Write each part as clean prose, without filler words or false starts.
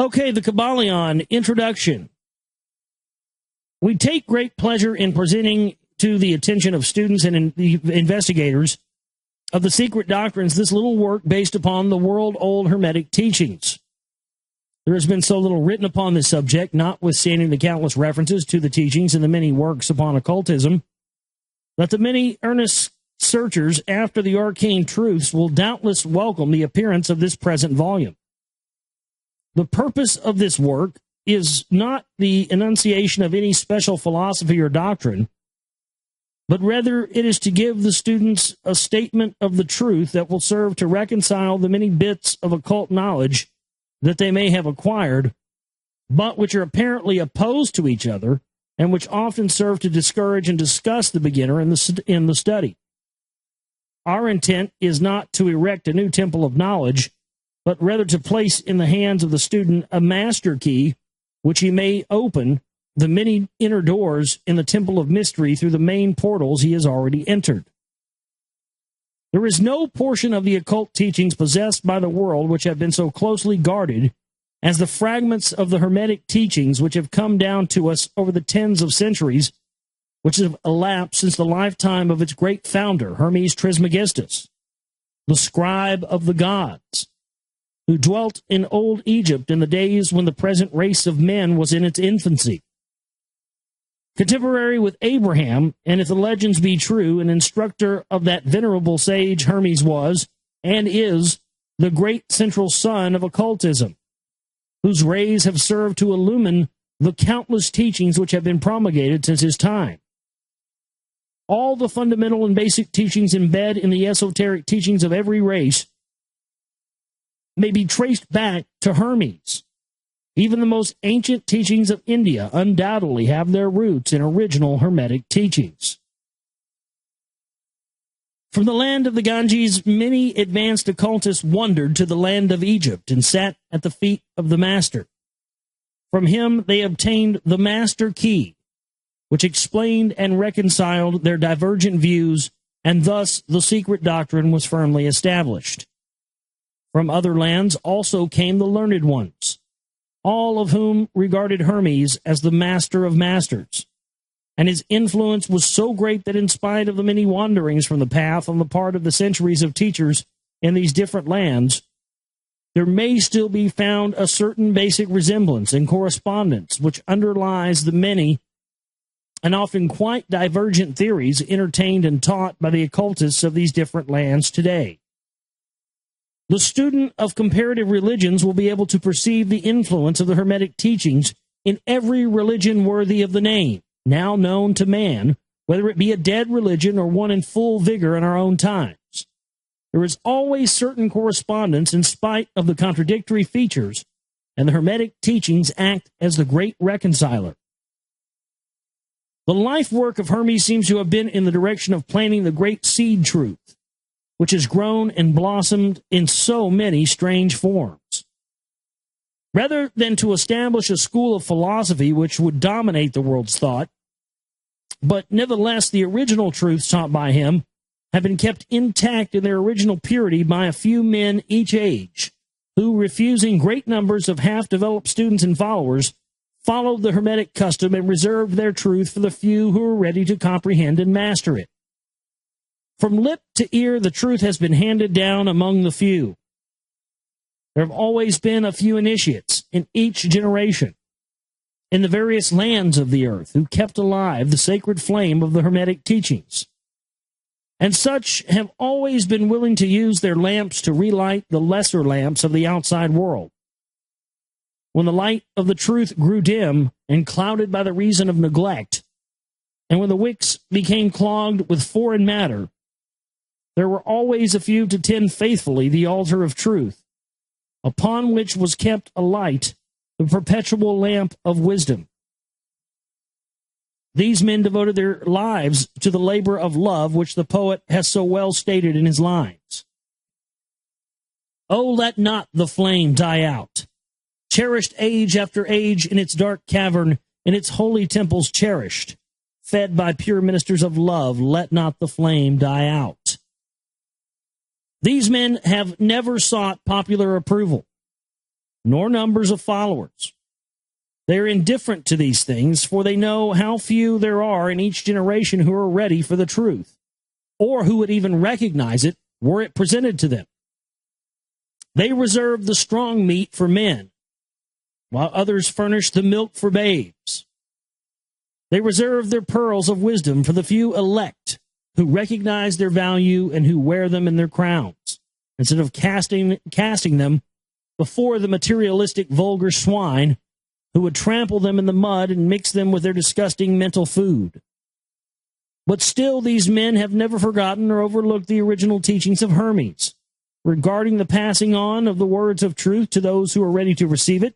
Okay, the Kybalion introduction. We take great pleasure in presenting to the attention of students and investigators of the secret doctrines this little work based upon the world-old Hermetic teachings. There has been so little written upon this subject, notwithstanding the countless references to the teachings and the many works upon occultism, that the many earnest searchers after the arcane truths will doubtless welcome the appearance of this present volume. The purpose of this work is not the enunciation of any special philosophy or doctrine, but rather it is to give the students a statement of the truth that will serve to reconcile the many bits of occult knowledge that they may have acquired, but which are apparently opposed to each other, and which often serve to discourage and disgust the beginner in the study. Our intent is not to erect a new temple of knowledge, but rather to place in the hands of the student a master key, which he may open the many inner doors in the temple of mystery through the main portals he has already entered. There is no portion of the occult teachings possessed by the world which have been so closely guarded as the fragments of the Hermetic teachings which have come down to us over the tens of centuries which have elapsed since the lifetime of its great founder, Hermes Trismegistus, the scribe of the gods, who dwelt in old Egypt in the days when the present race of men was in its infancy. Contemporary with Abraham, and if the legends be true, an instructor of that venerable sage Hermes was, and is, the great central sun of occultism, whose rays have served to illumine the countless teachings which have been promulgated since his time. All the fundamental and basic teachings embedded in the esoteric teachings of every race may be traced back to Hermes. Even the most ancient teachings of India undoubtedly have their roots in original Hermetic teachings. From the land of the Ganges, many advanced occultists wandered to the land of Egypt and sat at the feet of the master. From him they obtained the master key, which explained and reconciled their divergent views, and thus the secret doctrine was firmly established. From other lands also came the learned ones, all of whom regarded Hermes as the master of masters, and his influence was so great that in spite of the many wanderings from the path on the part of the centuries of teachers in these different lands, there may still be found a certain basic resemblance and correspondence which underlies the many and often quite divergent theories entertained and taught by the occultists of these different lands today. The student of comparative religions will be able to perceive the influence of the Hermetic teachings in every religion worthy of the name, now known to man, whether it be a dead religion or one in full vigor in our own times. There is always certain correspondence in spite of the contradictory features, and the Hermetic teachings act as the great reconciler. The life work of Hermes seems to have been in the direction of planting the great seed truth, which has grown and blossomed in so many strange forms. Rather than to establish a school of philosophy which would dominate the world's thought, but nevertheless the original truths taught by him have been kept intact in their original purity by a few men each age, who, refusing great numbers of half-developed students and followers, followed the Hermetic custom and reserved their truth for the few who were ready to comprehend and master it. From lip to ear, the truth has been handed down among the few. There have always been a few initiates in each generation in the various lands of the earth who kept alive the sacred flame of the Hermetic teachings. And such have always been willing to use their lamps to relight the lesser lamps of the outside world. When the light of the truth grew dim and clouded by the reason of neglect, and when the wicks became clogged with foreign matter, there were always a few to tend faithfully the altar of truth, upon which was kept alight the perpetual lamp of wisdom. These men devoted their lives to the labor of love, which the poet has so well stated in his lines. Oh, let not the flame die out, cherished age after age in its dark cavern, in its holy temples cherished, fed by pure ministers of love, let not the flame die out. These men have never sought popular approval. nor numbers of followers. They are indifferent to these things, for they know how few there are in each generation who are ready for the truth, or who would even recognize it were it presented to them. They reserve the strong meat for men, while others furnish the milk for babes. They reserve their pearls of wisdom for the few elect who recognize their value and who wear them in their crowns, instead of casting them before the materialistic vulgar swine who would trample them in the mud and mix them with their disgusting mental food. But still, these men have never forgotten or overlooked the original teachings of Hermes regarding the passing on of the words of truth to those who are ready to receive it,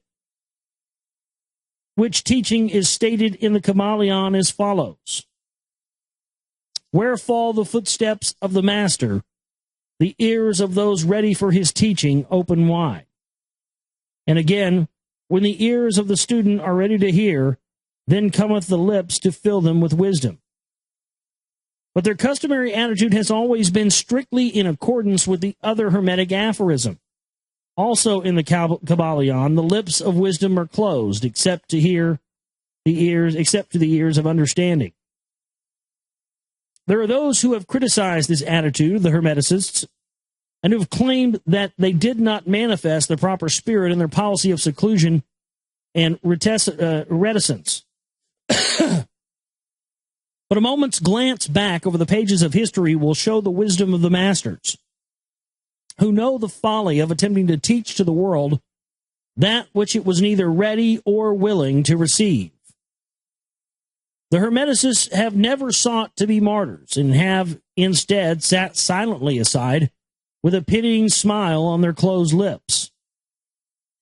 which teaching is stated in the Kybalion as follows. Where fall the footsteps of the master, the ears of those ready for his teaching open wide. And again, when the ears of the student are ready to hear, then cometh the lips to fill them with wisdom. But their customary attitude has always been strictly in accordance with the other Hermetic aphorism. Also in the Kybalion, the lips of wisdom are closed, except to the ears of understanding. There are those who have criticized this attitude of the Hermeticists and who have claimed that they did not manifest the proper spirit in their policy of seclusion and reticence. But a moment's glance back over the pages of history will show the wisdom of the masters, who know the folly of attempting to teach to the world that which it was neither ready or willing to receive. The Hermeticists have never sought to be martyrs and have instead sat silently aside with a pitying smile on their closed lips,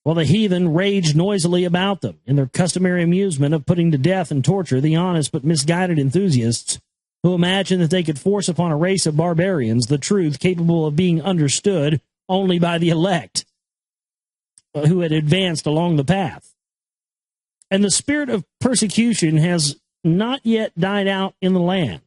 while the heathen raged noisily about them in their customary amusement of putting to death and torture the honest but misguided enthusiasts who imagined that they could force upon a race of barbarians the truth capable of being understood only by the elect who had advanced along the path. And the spirit of persecution has not yet died out in the land.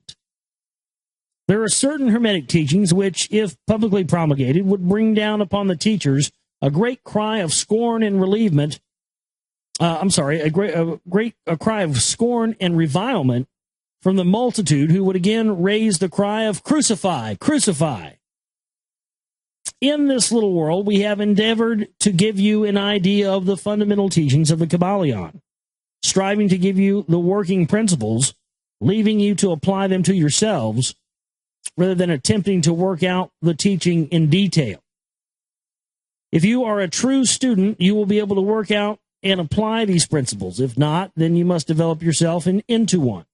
There are certain Hermetic teachings which, if publicly promulgated, would bring down upon the teachers a great cry of scorn and relievement. A cry of scorn and revilement from the multitude, who would again raise the cry of crucify, crucify. In this little world, we have endeavored to give you an idea of the fundamental teachings of the Kybalion, striving to give you the working principles, leaving you to apply them to yourselves, rather than attempting to work out the teaching in detail. If you are a true student, you will be able to work out and apply these principles. If not, then you must develop yourself into one.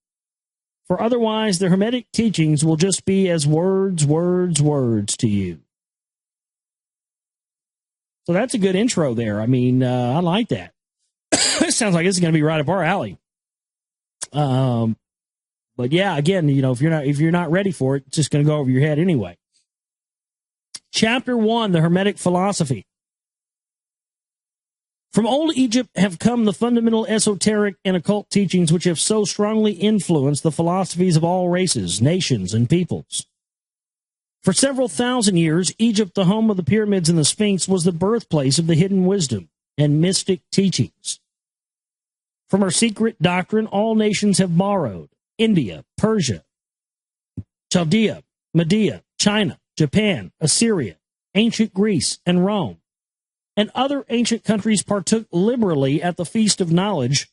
For otherwise, the Hermetic teachings will just be as words, words, words to you. So that's a good intro there. I mean, I like that. It sounds like this is going to be right up our alley. But yeah, again, if you're not ready for it, it's just going to go over your head anyway. Chapter 1, the Hermetic philosophy. From old Egypt have come the fundamental esoteric and occult teachings which have so strongly influenced the philosophies of all races, nations, and peoples. For several thousand years, Egypt, the home of the pyramids and the Sphinx, was the birthplace of the hidden wisdom and mystic teachings. From her secret doctrine, all nations have borrowed: India, Persia, Chaldea, Media, China, Japan, Assyria, ancient Greece, and Rome. And other ancient countries partook liberally at the feast of knowledge,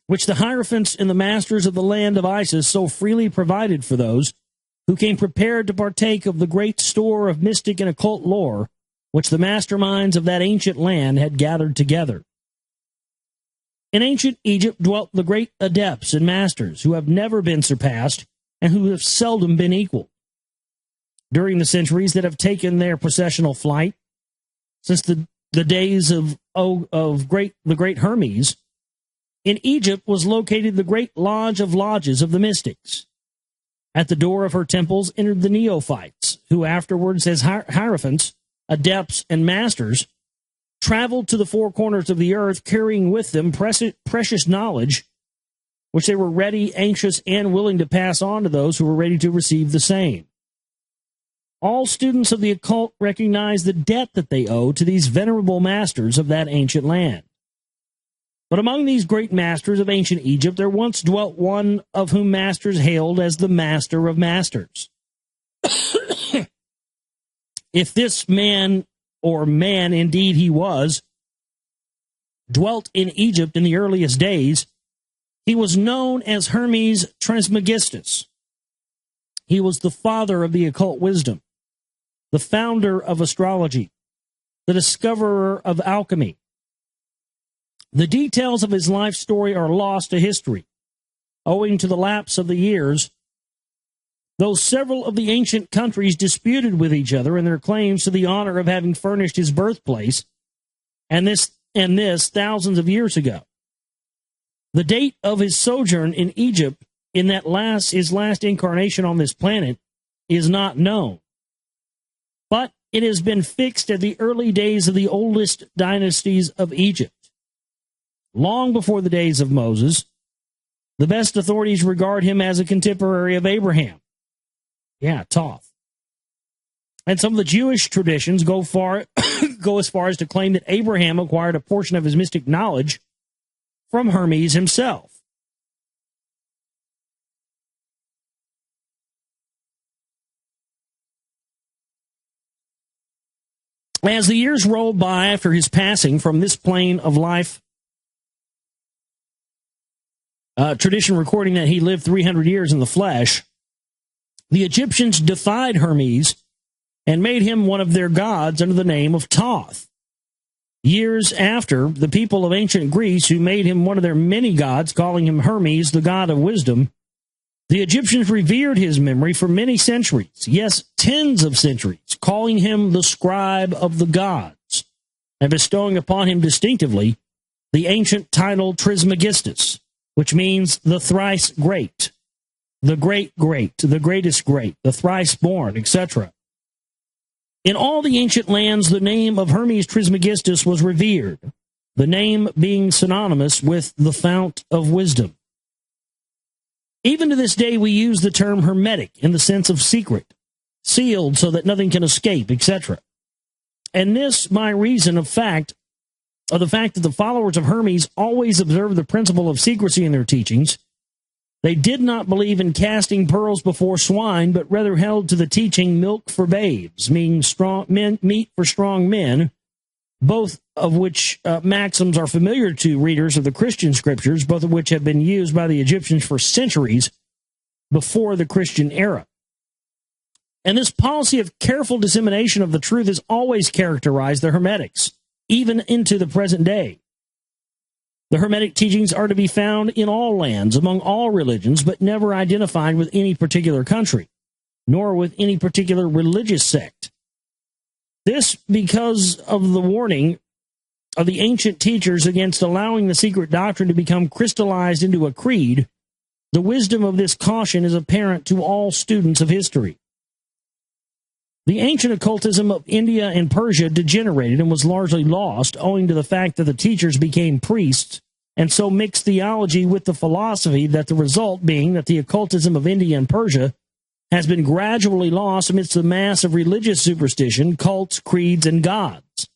which the hierophants and the masters of the land of Isis so freely provided for those who came prepared to partake of the great store of mystic and occult lore which the masterminds of that ancient land had gathered together. In ancient Egypt dwelt the great adepts and masters who have never been surpassed and who have seldom been equaled. During the centuries that have taken their processional flight, since the days of the great Hermes, in Egypt was located the great lodge of lodges of the mystics. At the door of her temples entered the neophytes, who afterwards, as hierophants, adepts, and masters, traveled to the four corners of the earth, carrying with them precious knowledge, which they were ready, anxious, and willing to pass on to those who were ready to receive the same. All students of the occult recognize the debt that they owe to these venerable masters of that ancient land. But among these great masters of ancient Egypt, there once dwelt one of whom masters hailed as the master of masters. If this man, or man indeed he was, dwelt in Egypt in the earliest days, he was known as Hermes Trismegistus. He was the father of the occult wisdom, the founder of astrology, the discoverer of alchemy. The details of his life story are lost to history, owing to the lapse of the years, though several of the ancient countries disputed with each other in their claims to the honor of having furnished his birthplace, and this thousands of years ago. The date of his sojourn in Egypt in his last incarnation on this planet is not known, but it has been fixed at the early days of the oldest dynasties of Egypt. Long before the days of Moses, the best authorities regard him as a contemporary of Abraham. Yeah, Thoth. And some of the Jewish traditions go as far as to claim that Abraham acquired a portion of his mystic knowledge from Hermes himself. As the years rolled by after his passing from this plane of life, tradition recording that he lived 300 years in the flesh, the Egyptians defied Hermes and made him one of their gods under the name of Thoth. Years after, the people of ancient Greece, who made him one of their many gods, calling him Hermes, the god of wisdom, the Egyptians revered his memory for many centuries, yes, tens of centuries, calling him the scribe of the gods, and bestowing upon him distinctively the ancient title Trismegistus, which means the thrice great, the great great, the greatest great, the thrice born, etc. In all the ancient lands, the name of Hermes Trismegistus was revered, the name being synonymous with the fount of wisdom. Even to this day, we use the term hermetic in the sense of secret, sealed so that nothing can escape, etc. And this by reason of the fact that the followers of Hermes always observed the principle of secrecy in their teachings. They did not believe in casting pearls before swine, but rather held to the teaching milk for babes, meaning meat for strong men, both of which maxims are familiar to readers of the Christian scriptures, both of which have been used by the Egyptians for centuries before the Christian era. And this policy of careful dissemination of the truth has always characterized the Hermetics, even into the present day. The Hermetic teachings are to be found in all lands, among all religions, but never identified with any particular country, nor with any particular religious sect. This because of the warning of the ancient teachers against allowing the secret doctrine to become crystallized into a creed. The wisdom of this caution is apparent to all students of history. The ancient occultism of India and Persia degenerated and was largely lost owing to the fact that the teachers became priests and so mixed theology with the philosophy, that the result being that the occultism of India and Persia has been gradually lost amidst the mass of religious superstition, cults, creeds, and gods.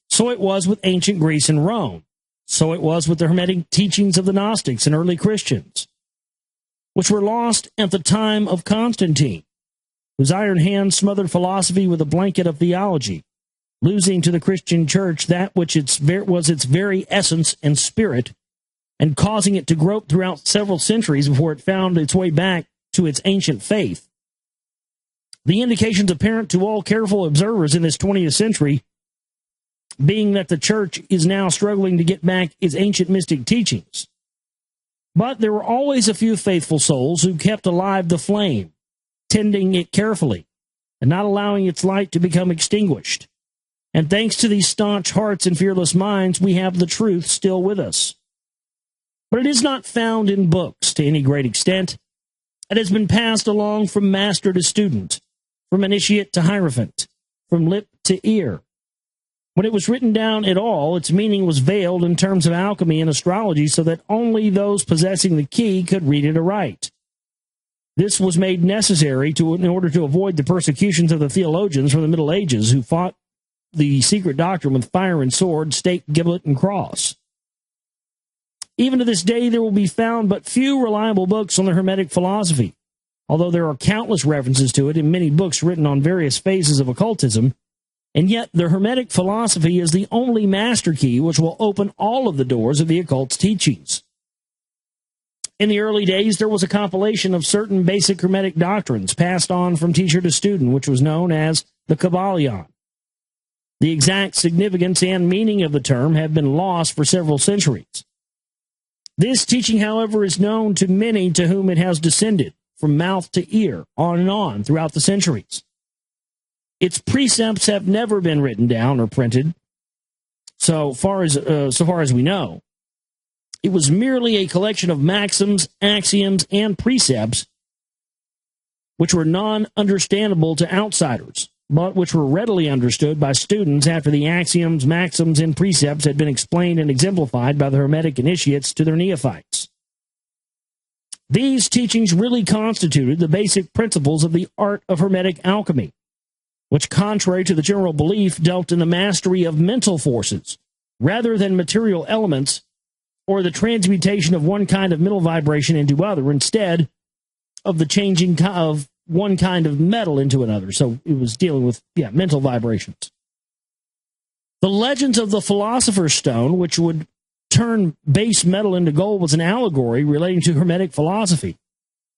So it was with ancient Greece and Rome. So it was with the Hermetic teachings of the Gnostics and early Christians, which were lost at the time of Constantine, whose iron hand smothered philosophy with a blanket of theology, losing to the Christian church that which was its very essence and spirit, and causing it to grope throughout several centuries before it found its way back to its ancient faith. The indications apparent to all careful observers in this 20th century being that the church is now struggling to get back its ancient mystic teachings. But there were always a few faithful souls who kept alive the flame, tending it carefully, and not allowing its light to become extinguished. And thanks to these staunch hearts and fearless minds, we have the truth still with us. But it is not found in books to any great extent. It has been passed along from master to student, from initiate to hierophant, from lip to ear. When it was written down at all, its meaning was veiled in terms of alchemy and astrology so that only those possessing the key could read it aright. This was made necessary in order to avoid the persecutions of the theologians from the Middle Ages who fought the secret doctrine with fire and sword, stake, gibbet, and cross. Even to this day, there will be found but few reliable books on the Hermetic philosophy, although there are countless references to it in many books written on various phases of occultism, and yet the Hermetic philosophy is the only master key which will open all of the doors of the occult's teachings. In the early days, there was a compilation of certain basic Hermetic doctrines passed on from teacher to student, which was known as the Kybalion. The exact significance and meaning of the term have been lost for several centuries. This teaching, however, is known to many to whom it has descended from mouth to ear, on and on, throughout the centuries. Its precepts have never been written down or printed, so far as we know. It was merely a collection of maxims, axioms, and precepts which were non-understandable to outsiders, but which were readily understood by students after the axioms, maxims, and precepts had been explained and exemplified by the Hermetic initiates to their neophytes. These teachings really constituted the basic principles of the art of Hermetic alchemy, which, contrary to the general belief, dealt in the mastery of mental forces rather than material elements, or the transmutation of one kind of mental vibration into other, instead of the changing of one kind of metal into another. So it was dealing with, mental vibrations. The legends of the Philosopher's Stone, which would turn base metal into gold, was an allegory relating to Hermetic philosophy,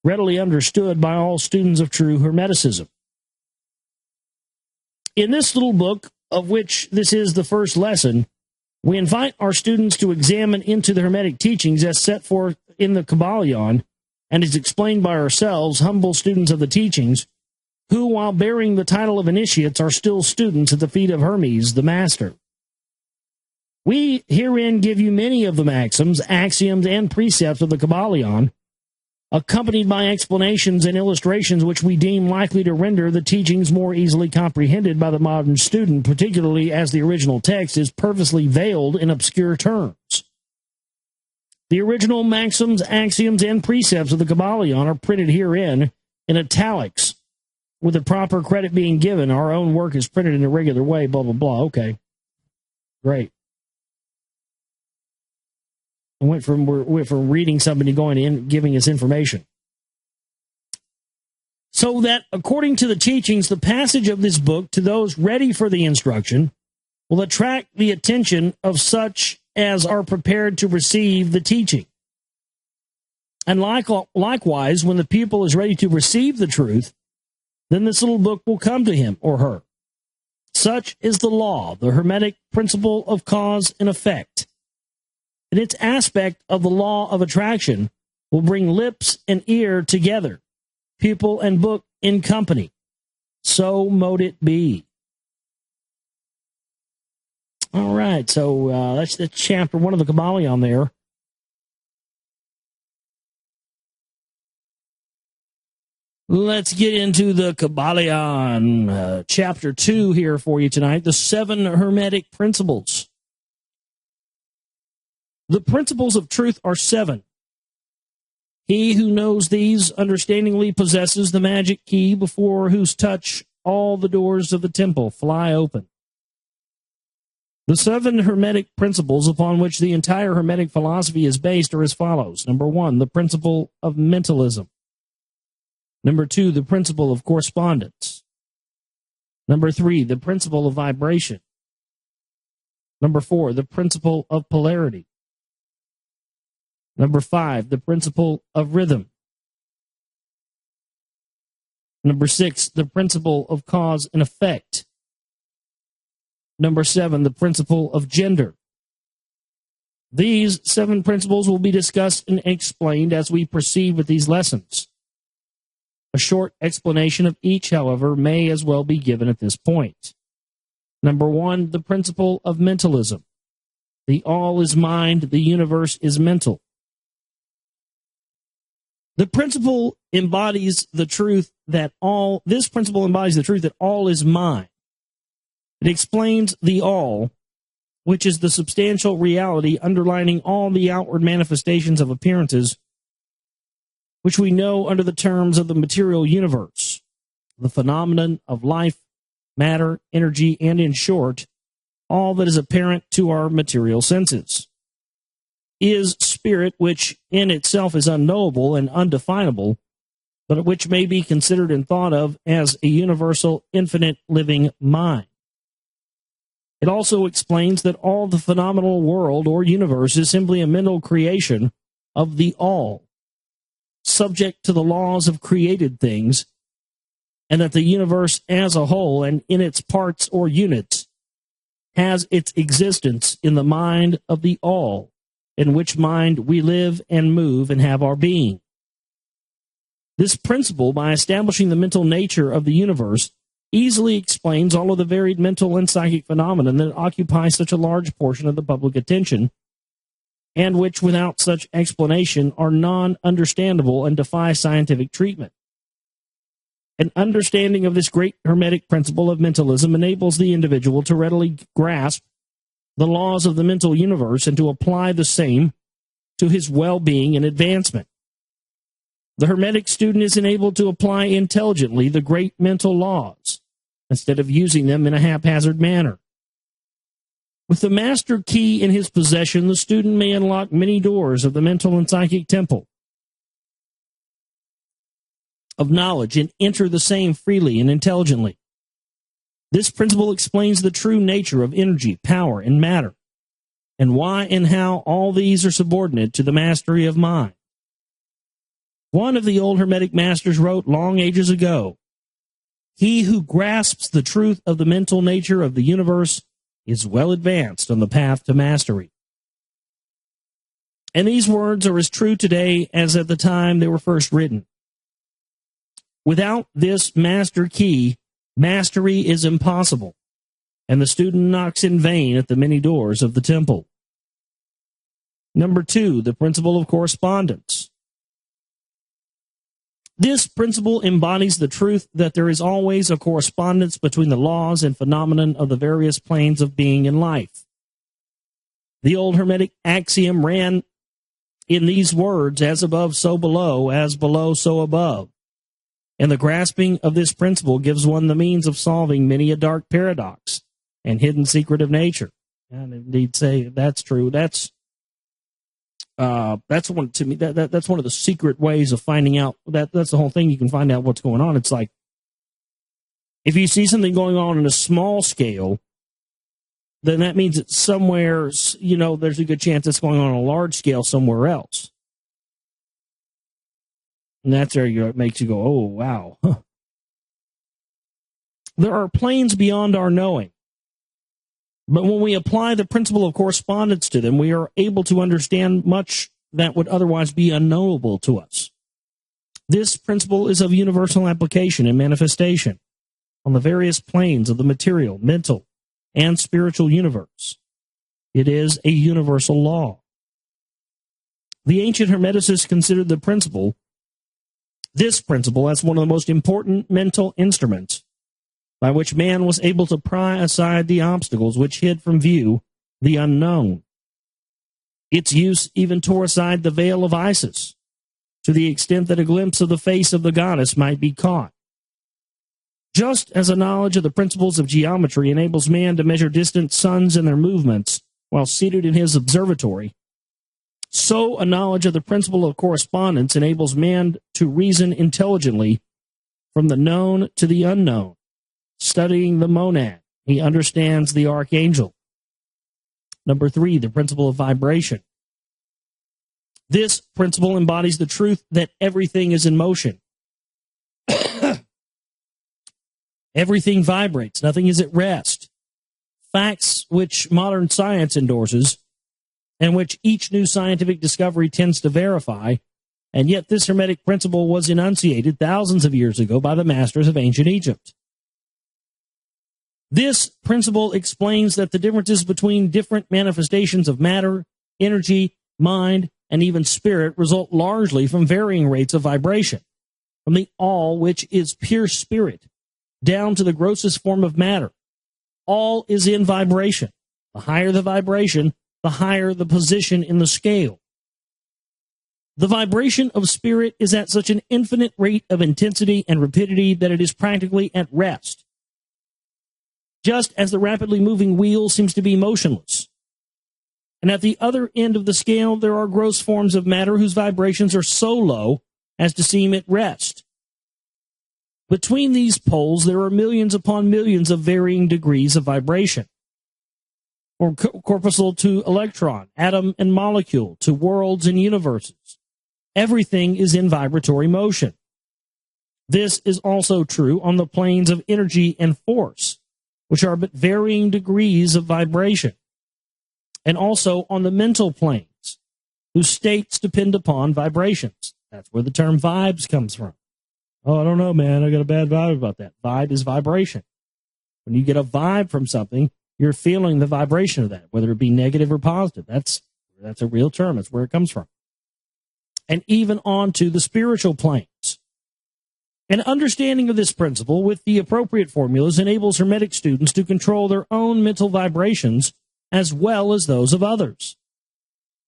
readily understood by all students of true Hermeticism. In this little book, of which this is the first lesson, we invite our students to examine into the Hermetic teachings as set forth in the Kybalion and is explained by ourselves, humble students of the teachings, who, while bearing the title of initiates, are still students at the feet of Hermes, the Master. We herein give you many of the maxims, axioms, and precepts of the Kybalion, accompanied by explanations and illustrations which we deem likely to render the teachings more easily comprehended by the modern student, particularly as the original text is purposely veiled in obscure terms. The original maxims, axioms, and precepts of the Kybalion are printed herein in italics, with the proper credit being given. Our own work is printed in a regular way, blah, blah, blah. Okay, great. I went from reading somebody going in, giving us information. So that, according to the teachings, the passage of this book to those ready for the instruction will attract the attention of such as are prepared to receive the teaching. And likewise, when the pupil is ready to receive the truth, then this little book will come to him or her. Such is the law, the Hermetic principle of cause and effect. And its aspect of the law of attraction will bring lips and ear together, pupil and book in company. So mote it be. All right, so that's chapter 1 of the Kybalion there. Let's get into the Kybalion, chapter 2 here for you tonight, the 7 Hermetic Principles. The principles of truth are 7. He who knows these understandingly possesses the magic key before whose touch all the doors of the temple fly open. The 7 Hermetic principles upon which the entire Hermetic philosophy is based are as follows. Number 1, the principle of mentalism. Number 2, the principle of correspondence. Number 3, the principle of vibration. Number 4, the principle of polarity. Number 5, the principle of rhythm. Number 6, the principle of cause and effect. Number 7, the principle of gender. These 7 principles will be discussed and explained as we proceed with these lessons. A short explanation of each, however, may as well be given at this point. Number 1, the principle of mentalism. The all is mind, the universe is mental. This principle embodies the truth that all is mind. It explains the all, which is the substantial reality underlining all the outward manifestations of appearances, which we know under the terms of the material universe, the phenomenon of life, matter, energy, and in short, all that is apparent to our material senses, is spirit, which in itself is unknowable and undefinable, but which may be considered and thought of as a universal, infinite, living mind. It also explains that all the phenomenal world or universe is simply a mental creation of the all, subject to the laws of created things, and that the universe as a whole and in its parts or units has its existence in the mind of the all, in which mind we live and move and have our being. This principle, by establishing the mental nature of the universe, easily explains all of the varied mental and psychic phenomena that occupy such a large portion of the public attention, and which, without such explanation, are non-understandable and defy scientific treatment. An understanding of this great Hermetic principle of mentalism enables the individual to readily grasp the laws of the mental universe and to apply the same to his well-being and advancement. The Hermetic student is enabled to apply intelligently the great mental laws, instead of using them in a haphazard manner. With the master key in his possession, the student may unlock many doors of the mental and psychic temple of knowledge and enter the same freely and intelligently. This principle explains the true nature of energy, power, and matter, and why and how all these are subordinate to the mastery of mind. One of the old Hermetic masters wrote long ages ago, "He who grasps the truth of the mental nature of the universe is well advanced on the path to mastery." And these words are as true today as at the time they were first written. Without this master key, mastery is impossible, and the student knocks in vain at the many doors of the temple. Number 2, the principle of correspondence. This principle embodies the truth that there is always a correspondence between the laws and phenomenon of the various planes of being in life. The old Hermetic axiom ran in these words, "As above, so below, as below, so above." And the grasping of this principle gives one the means of solving many a dark paradox and hidden secret of nature. And indeed, say that's true. That's one to me. That's one of the secret ways of finding out. That's the whole thing. You can find out what's going on. It's like if you see something going on in a small scale, then that means it's somewhere. There's a good chance it's going on a large scale somewhere else. And that's where it makes you go, "Oh, wow." Huh. There are planes beyond our knowing. But when we apply the principle of correspondence to them, we are able to understand much that would otherwise be unknowable to us. This principle is of universal application and manifestation on the various planes of the material, mental, and spiritual universe. It is a universal law. The ancient Hermeticists considered this principle as one of the most important mental instruments by which man was able to pry aside the obstacles which hid from view the unknown. Its use even tore aside the veil of Isis, to the extent that a glimpse of the face of the goddess might be caught. Just as a knowledge of the principles of geometry enables man to measure distant suns and their movements while seated in his observatory, so a knowledge of the principle of correspondence enables man to reason intelligently from the known to the unknown. Studying the monad, he understands the archangel. Number 3, the principle of vibration. This principle embodies the truth that everything is in motion. Everything vibrates. Nothing is at rest. Facts which modern science endorses and which each new scientific discovery tends to verify, and yet this Hermetic principle was enunciated thousands of years ago by the masters of ancient Egypt. This principle explains that the differences between different manifestations of matter, energy, mind, and even spirit result largely from varying rates of vibration, from the all, which is pure spirit, down to the grossest form of matter. All is in vibration. The higher the vibration, the higher the position in the scale. The vibration of spirit is at such an infinite rate of intensity and rapidity that it is practically at rest, just as the rapidly moving wheel seems to be motionless. And at the other end of the scale, there are gross forms of matter whose vibrations are so low as to seem at rest. Between these poles, there are millions upon millions of varying degrees of vibration. From corpuscle to electron, atom and molecule, to worlds and universes, everything is in vibratory motion. This is also true on the planes of energy and force, which are but varying degrees of vibration, and also on the mental planes, whose states depend upon vibrations. That's where the term vibes comes from. Oh, I don't know, man. I got a bad vibe about that. Vibe is vibration. When you get a vibe from something, you're feeling the vibration of that, whether it be negative or positive. That's a real term. That's where it comes from. And even on to the spiritual planes. An understanding of this principle with the appropriate formulas enables Hermetic students to control their own mental vibrations as well as those of others.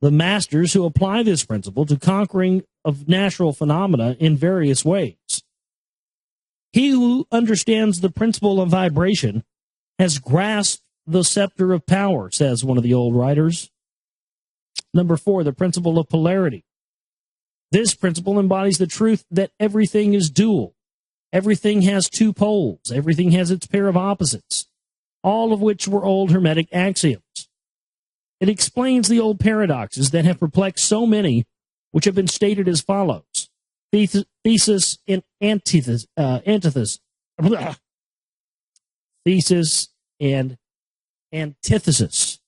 The masters who apply this principle to conquering of natural phenomena in various ways. He who understands the principle of vibration has grasped the scepter of power, says one of the old writers. Number 4, the principle of polarity. This principle embodies the truth that everything is dual. Everything has two poles. Everything has its pair of opposites, all of which were old Hermetic axioms. It explains the old paradoxes that have perplexed so many, which have been stated as follows. Thesis and antithesis. Thesis and antithesis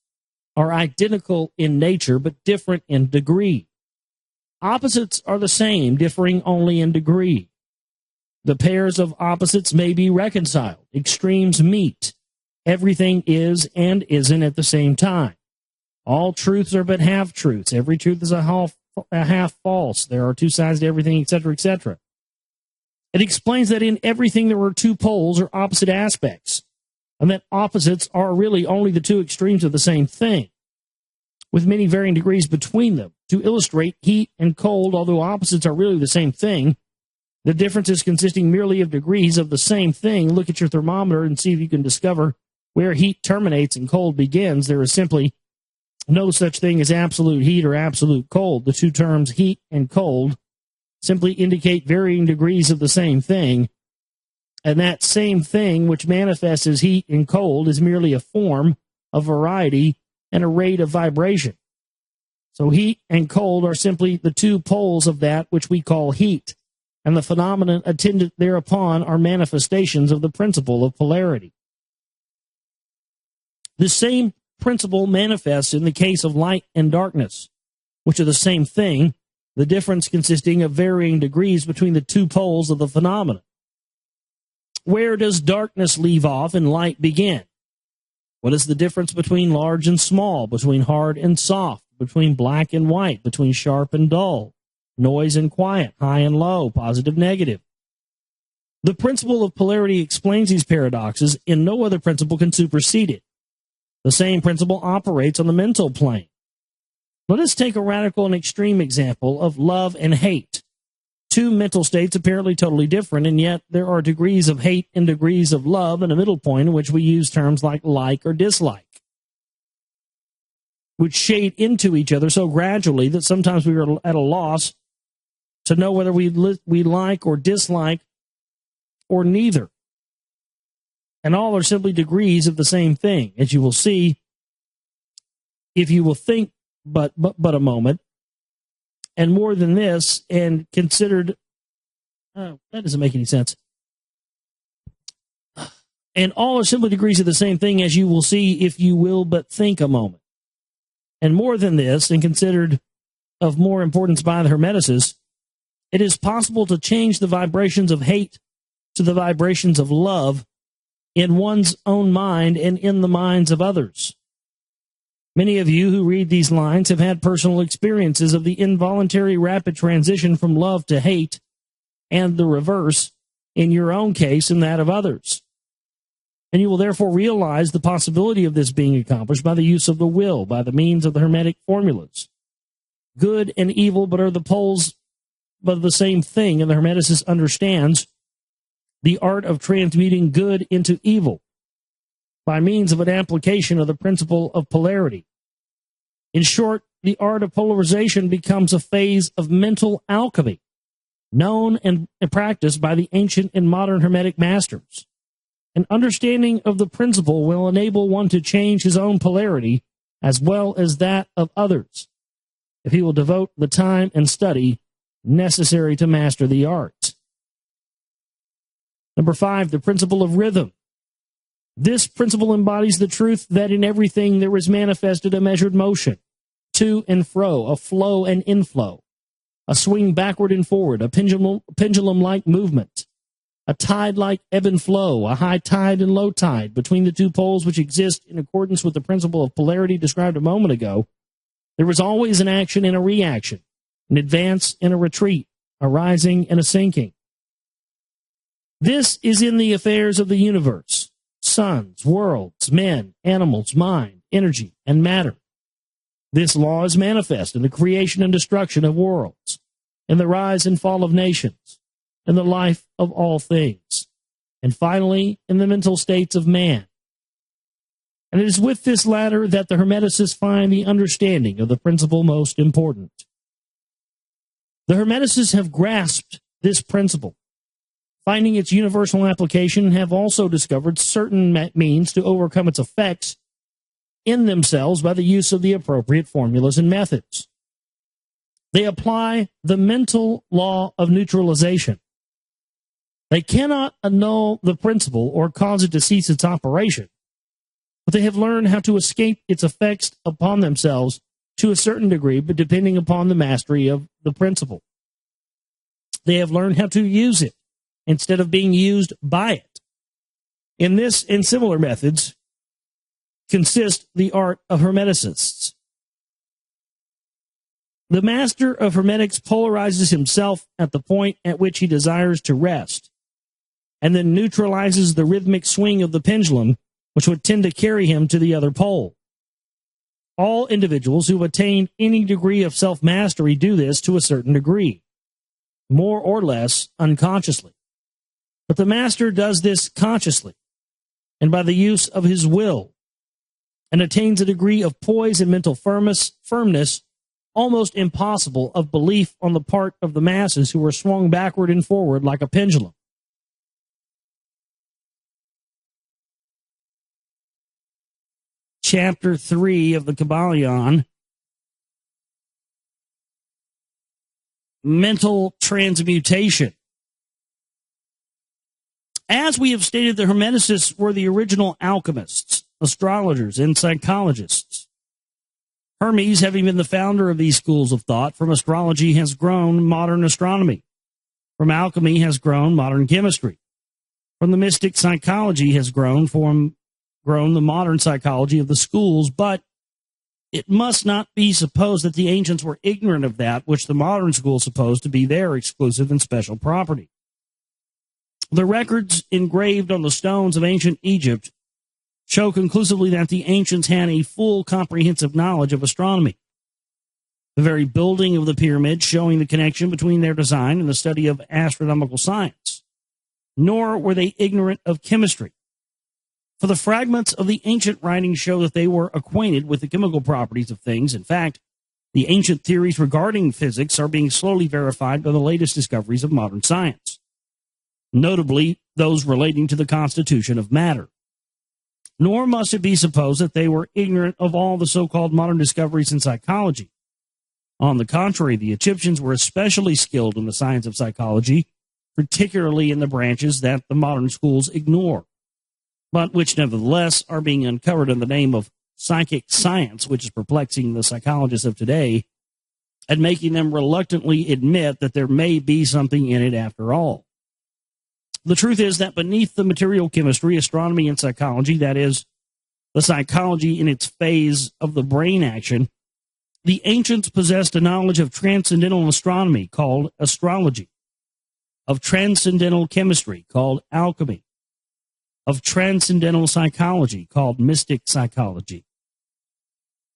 are identical in nature, but different in degree. Opposites are the same, differing only in degree. The pairs of opposites may be reconciled. Extremes meet. Everything is and isn't at the same time. All truths are but half-truths. Every truth is a half false. There are two sides to everything, etc., etc. It explains that in everything there are two poles or opposite aspects, and that opposites are really only the two extremes of the same thing, with many varying degrees between them. To illustrate heat and cold, although opposites are really the same thing, the differences consisting merely of degrees of the same thing. Look at your thermometer and see if you can discover where heat terminates and cold begins. There is simply no such thing as absolute heat or absolute cold. The two terms heat and cold simply indicate varying degrees of the same thing, and that same thing which manifests as heat and cold is merely a form, a variety, and a rate of vibration. So heat and cold are simply the two poles of that which we call heat, and the phenomena attendant thereupon are manifestations of the principle of polarity. The same principle manifests in the case of light and darkness, which are the same thing, the difference consisting of varying degrees between the two poles of the phenomena. Where does darkness leave off and light begin? What is the difference between large and small, between hard and soft, between black and white, between sharp and dull, noise and quiet, high and low, positive, negative? The principle of polarity explains these paradoxes, and no other principle can supersede it. The same principle operates on the mental plane. Let us take a radical and extreme example of love and hate. Two mental states apparently totally different, and yet there are degrees of hate and degrees of love, and a middle point in which we use terms like or dislike, which shade into each other so gradually that sometimes we are at a loss to know whether we like or dislike or neither. And all are simply degrees of the same thing, as you will see if you will think but a moment. And more than this, and considered, that doesn't make any sense. And all are simply degrees of the same thing, as you will see if you will but think a moment. And more than this, and considered of more importance by the Hermeticists, it is possible to change the vibrations of hate to the vibrations of love in one's own mind and in the minds of others. Many of you who read these lines have had personal experiences of the involuntary rapid transition from love to hate, and the reverse in your own case and that of others. And you will therefore realize the possibility of this being accomplished by the use of the will, by the means of the Hermetic formulas. good and evil, but are the poles of the same thing, and the Hermeticist understands the art of transmuting good into evil by means of an application of the principle of polarity. In short, the art of polarization becomes a phase of mental alchemy, known and practiced by the ancient and modern Hermetic masters. An understanding of the principle will enable one to change his own polarity as well as that of others, if he will devote the time and study necessary to master the art. Number 5, the principle of rhythm. This principle embodies the truth that in everything there is manifested a measured motion, to and fro, a flow and inflow, a swing backward and forward, a pendulum-like movement, a tide-like ebb and flow, a high tide and low tide between the two poles which exist in accordance with the principle of polarity described a moment ago. There is always an action and a reaction, an advance and a retreat, a rising and a sinking. This is in the affairs of the universe, suns, worlds, men, animals, mind, energy, and matter. This law is manifest in the creation and destruction of worlds, in the rise and fall of nations, in the life of all things, and finally in the mental states of man. And it is with this latter that the Hermeticists find the understanding of the principle most important. The Hermeticists have grasped this principle, finding its universal application, and have also discovered certain means to overcome its effects in themselves by the use of the appropriate formulas and methods. They apply the mental law of neutralization. They cannot annul the principle or cause it to cease its operation, but they have learned how to escape its effects upon themselves to a certain degree, but depending upon the mastery of the principle. They have learned how to use it instead of being used by it. In this and similar methods consist the art of Hermeticists. The master of Hermetics polarizes himself at the point at which he desires to rest, and then neutralizes the rhythmic swing of the pendulum, which would tend to carry him to the other pole. All individuals who attain any degree of self-mastery do this to a certain degree, more or less unconsciously. But the master does this consciously, and by the use of his will, and attains a degree of poise and mental firmness almost impossible of belief on the part of the masses who are swung backward and forward like a pendulum. Chapter 3 of the Kybalion, mental transmutation. As we have stated, the Hermeticists were the original alchemists, astrologers, and psychologists. Hermes, having been the founder of these schools of thought, from astrology has grown modern astronomy. From alchemy has grown modern chemistry. From the mystic psychology has grown the modern psychology of the schools, but it must not be supposed that the ancients were ignorant of that which the modern schools suppose to be their exclusive and special property. The records engraved on the stones of ancient Egypt show conclusively that the ancients had a full comprehensive knowledge of astronomy. The very building of the pyramids showing the connection between their design and the study of astronomical science. Nor were they ignorant of chemistry. For the fragments of the ancient writings show that they were acquainted with the chemical properties of things. In fact, the ancient theories regarding physics are being slowly verified by the latest discoveries of modern science, notably those relating to the constitution of matter. Nor must it be supposed that they were ignorant of all the so-called modern discoveries in psychology. On the contrary, the Egyptians were especially skilled in the science of psychology, particularly in the branches that the modern schools ignore, but which nevertheless are being uncovered in the name of psychic science, which is perplexing the psychologists of today and making them reluctantly admit that there may be something in it after all. The truth is that beneath the material chemistry, astronomy, and psychology, that is, the psychology in its phase of the brain action, the ancients possessed a knowledge of transcendental astronomy called astrology, of transcendental chemistry called alchemy, of transcendental psychology called mystic psychology.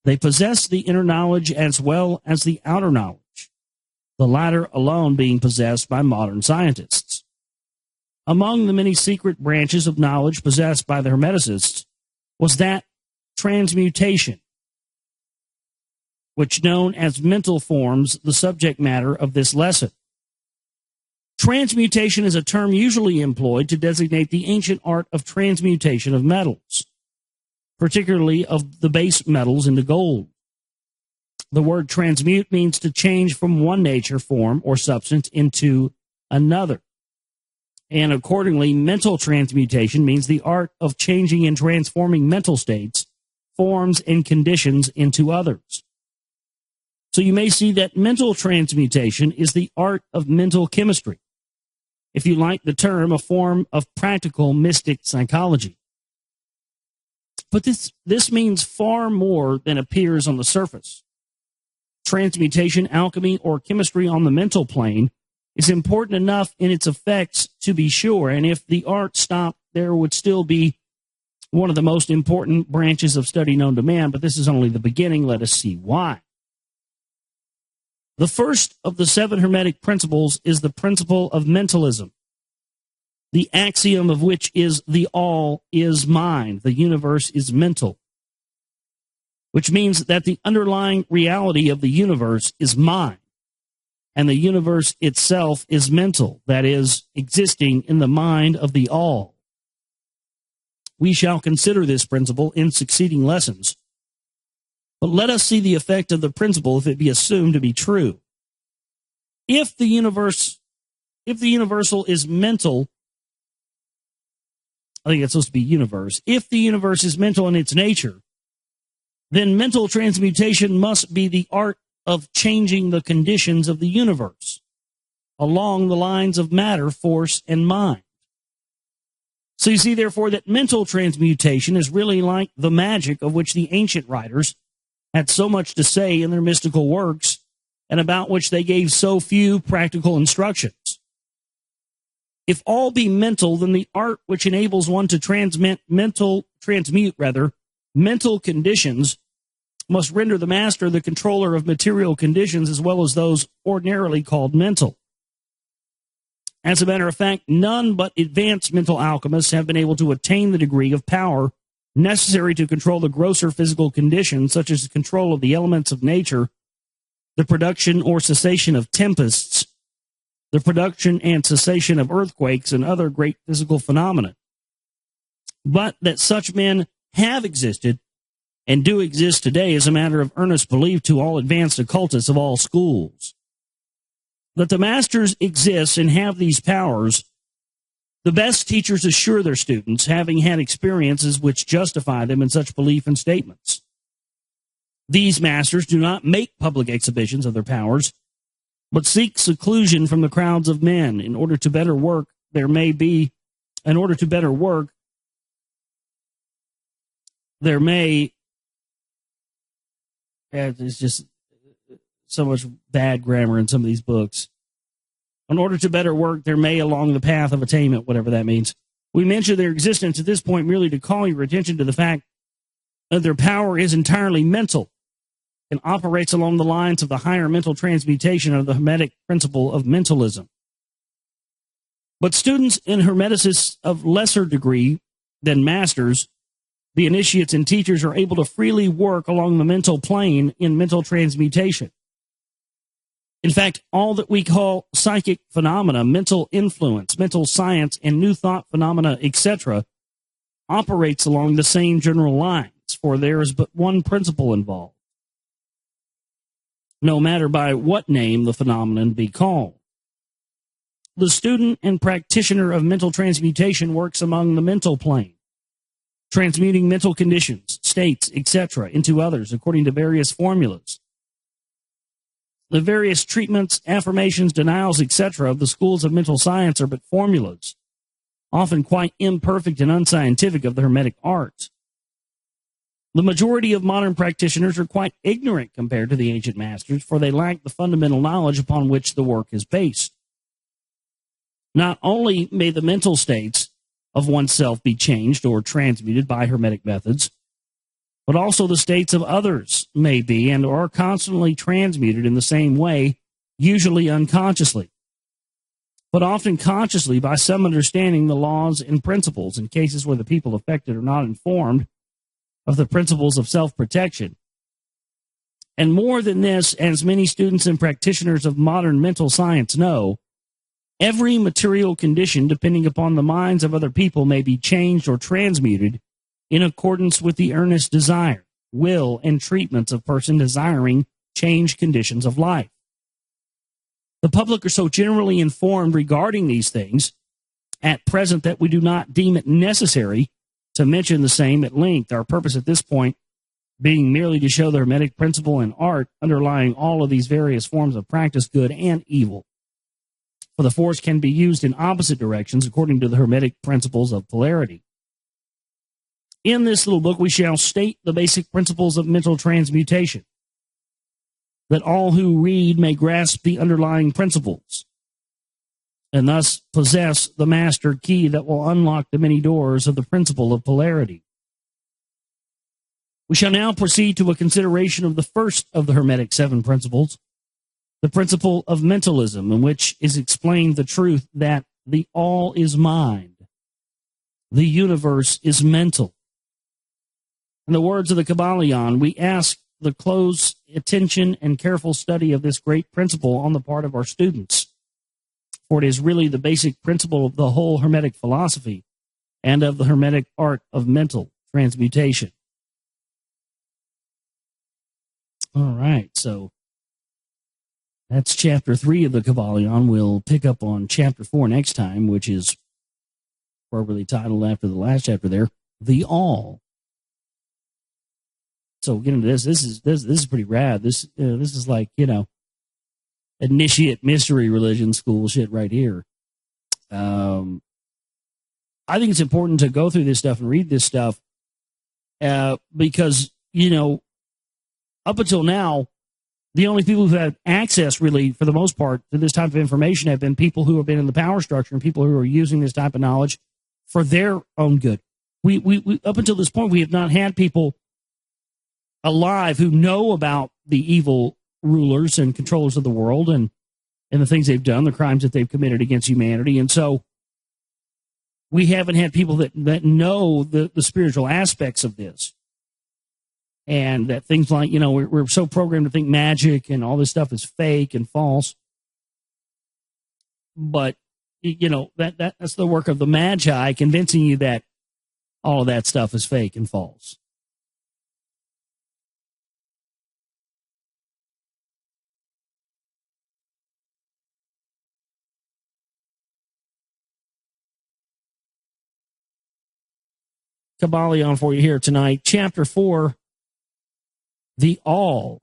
They possess the inner knowledge as well as the outer knowledge, the latter alone being possessed by modern scientists. Among the many secret branches of knowledge possessed by the Hermeticists was that transmutation, which known as mental forms the subject matter of this lesson. Transmutation is a term usually employed to designate the ancient art of transmutation of metals, particularly of the base metals into gold. The word transmute means to change from one nature, form, or substance into another. And accordingly, mental transmutation means the art of changing and transforming mental states, forms, and conditions into others. So you may see that mental transmutation is the art of mental chemistry. If you like the term, a form of practical mystic psychology. But this means far more than appears on the surface. Transmutation, alchemy, or chemistry on the mental plane is important enough in its effects to be sure, and if the art stopped, there would still be one of the most important branches of study known to man, but this is only the beginning. Let us see why. The first of the seven Hermetic principles is the principle of mentalism, the axiom of which is the all is mind, the universe is mental, which means that the underlying reality of the universe is mind, and the universe itself is mental, that is, existing in the mind of the all. We shall consider this principle in succeeding lessons. But let us see the effect of the principle if it be assumed to be true. If the universal is mental, I think it's supposed to be universe. If the universe is mental in its nature, then mental transmutation must be the art of changing the conditions of the universe along the lines of matter, force, and mind. So you see, therefore, that mental transmutation is really like the magic of which the ancient writers had so much to say in their mystical works and about which they gave so few practical instructions. If all be mental, then the art which enables one to transmute mental conditions must render the master the controller of material conditions as well as those ordinarily called mental. As a matter of fact, none but advanced mental alchemists have been able to attain the degree of power necessary to control the grosser physical conditions, such as the control of the elements of nature, the production or cessation of tempests, the production and cessation of earthquakes, and other great physical phenomena. But that such men have existed and do exist today is a matter of earnest belief to all advanced occultists of all schools. That the masters exist and have these powers, the best teachers assure their students, having had experiences which justify them in such belief and statements. These masters do not make public exhibitions of their powers, but seek seclusion from the crowds of men. In order to better work, there's just so much bad grammar in some of these books. In order to better work, there may along the path of attainment, whatever that means. We mention their existence at this point merely to call your attention to the fact that their power is entirely mental and operates along the lines of the higher mental transmutation of the Hermetic principle of mentalism. But students and Hermeticists of lesser degree than masters, the initiates and teachers, are able to freely work along the mental plane in mental transmutation. In fact, all that we call psychic phenomena, mental influence, mental science, and new thought phenomena, etc., operates along the same general lines, for there is but one principle involved, no matter by what name the phenomenon be called. The student and practitioner of mental transmutation works among the mental plane, transmuting mental conditions, states, etc., into others according to various formulas. The various treatments, affirmations, denials, etc. of the schools of mental science are but formulas, often quite imperfect and unscientific, of the Hermetic art. The majority of modern practitioners are quite ignorant compared to the ancient masters, for they lack the fundamental knowledge upon which the work is based. Not only may the mental states of oneself be changed or transmuted by Hermetic methods, but also the states of others may be and are constantly transmuted in the same way, usually unconsciously, but often consciously by some understanding the laws and principles in cases where the people affected are not informed of the principles of self-protection. And more than this, as many students and practitioners of modern mental science know, every material condition depending upon the minds of other people may be changed or transmuted in accordance with the earnest desire, will, and treatments of person desiring changed conditions of life. The public are so generally informed regarding these things at present that we do not deem it necessary to mention the same at length. Our purpose at this point being merely to show the Hermetic principle and art underlying all of these various forms of practice, good and evil. For the force can be used in opposite directions according to the Hermetic principles of polarity. In this little book, we shall state the basic principles of mental transmutation, that all who read may grasp the underlying principles, and thus possess the master key that will unlock the many doors of the principle of polarity. We shall now proceed to a consideration of the first of the Hermetic seven principles, the principle of mentalism, in which is explained the truth that the all is mind, the universe is mental. In the words of the Kybalion, we ask the close attention and careful study of this great principle on the part of our students, for it is really the basic principle of the whole Hermetic philosophy and of the Hermetic art of mental transmutation. All right, so that's chapter 3 of the Kybalion. We'll pick up on chapter 4 next time, which is appropriately titled after the last chapter there, The All. So we'll get into this. This is pretty rad. This is like, initiate mystery religion school shit right here. I think it's important to go through this stuff and read this stuff because, up until now, the only people who have access, really, for the most part, to this type of information have been people who have been in the power structure and people who are using this type of knowledge for their own good. We up until this point, we have not had people alive who know about the evil rulers and controllers of the world and the things they've done, the crimes that they've committed against humanity. And so we haven't had people that know the spiritual aspects of this. And that things like, we're so programmed to think magic and all this stuff is fake and false. But, that's the work of the Magi, convincing you that all of that stuff is fake and false. Kybalion for you here tonight. Chapter 4, The All.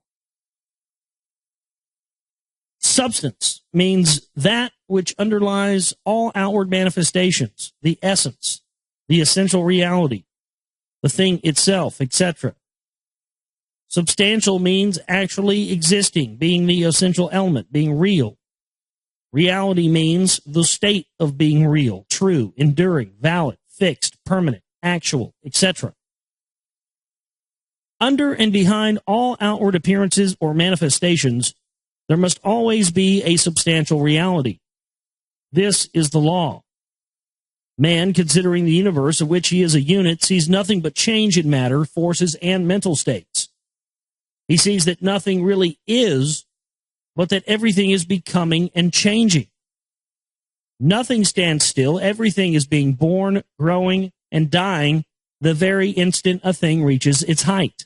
Substance means that which underlies all outward manifestations, the essence, the essential reality, the thing itself, etc. Substantial means actually existing, being the essential element, being real. Reality means the state of being real, true, enduring, valid, fixed, permanent, actual, etc. Under and behind all outward appearances or manifestations, there must always be a substantial reality. This is the law. Man, considering the universe of which he is a unit, sees nothing but change in matter, forces, and mental states. He sees that nothing really is, but that everything is becoming and changing. Nothing stands still. Everything is being born, growing, and dying the very instant a thing reaches its height.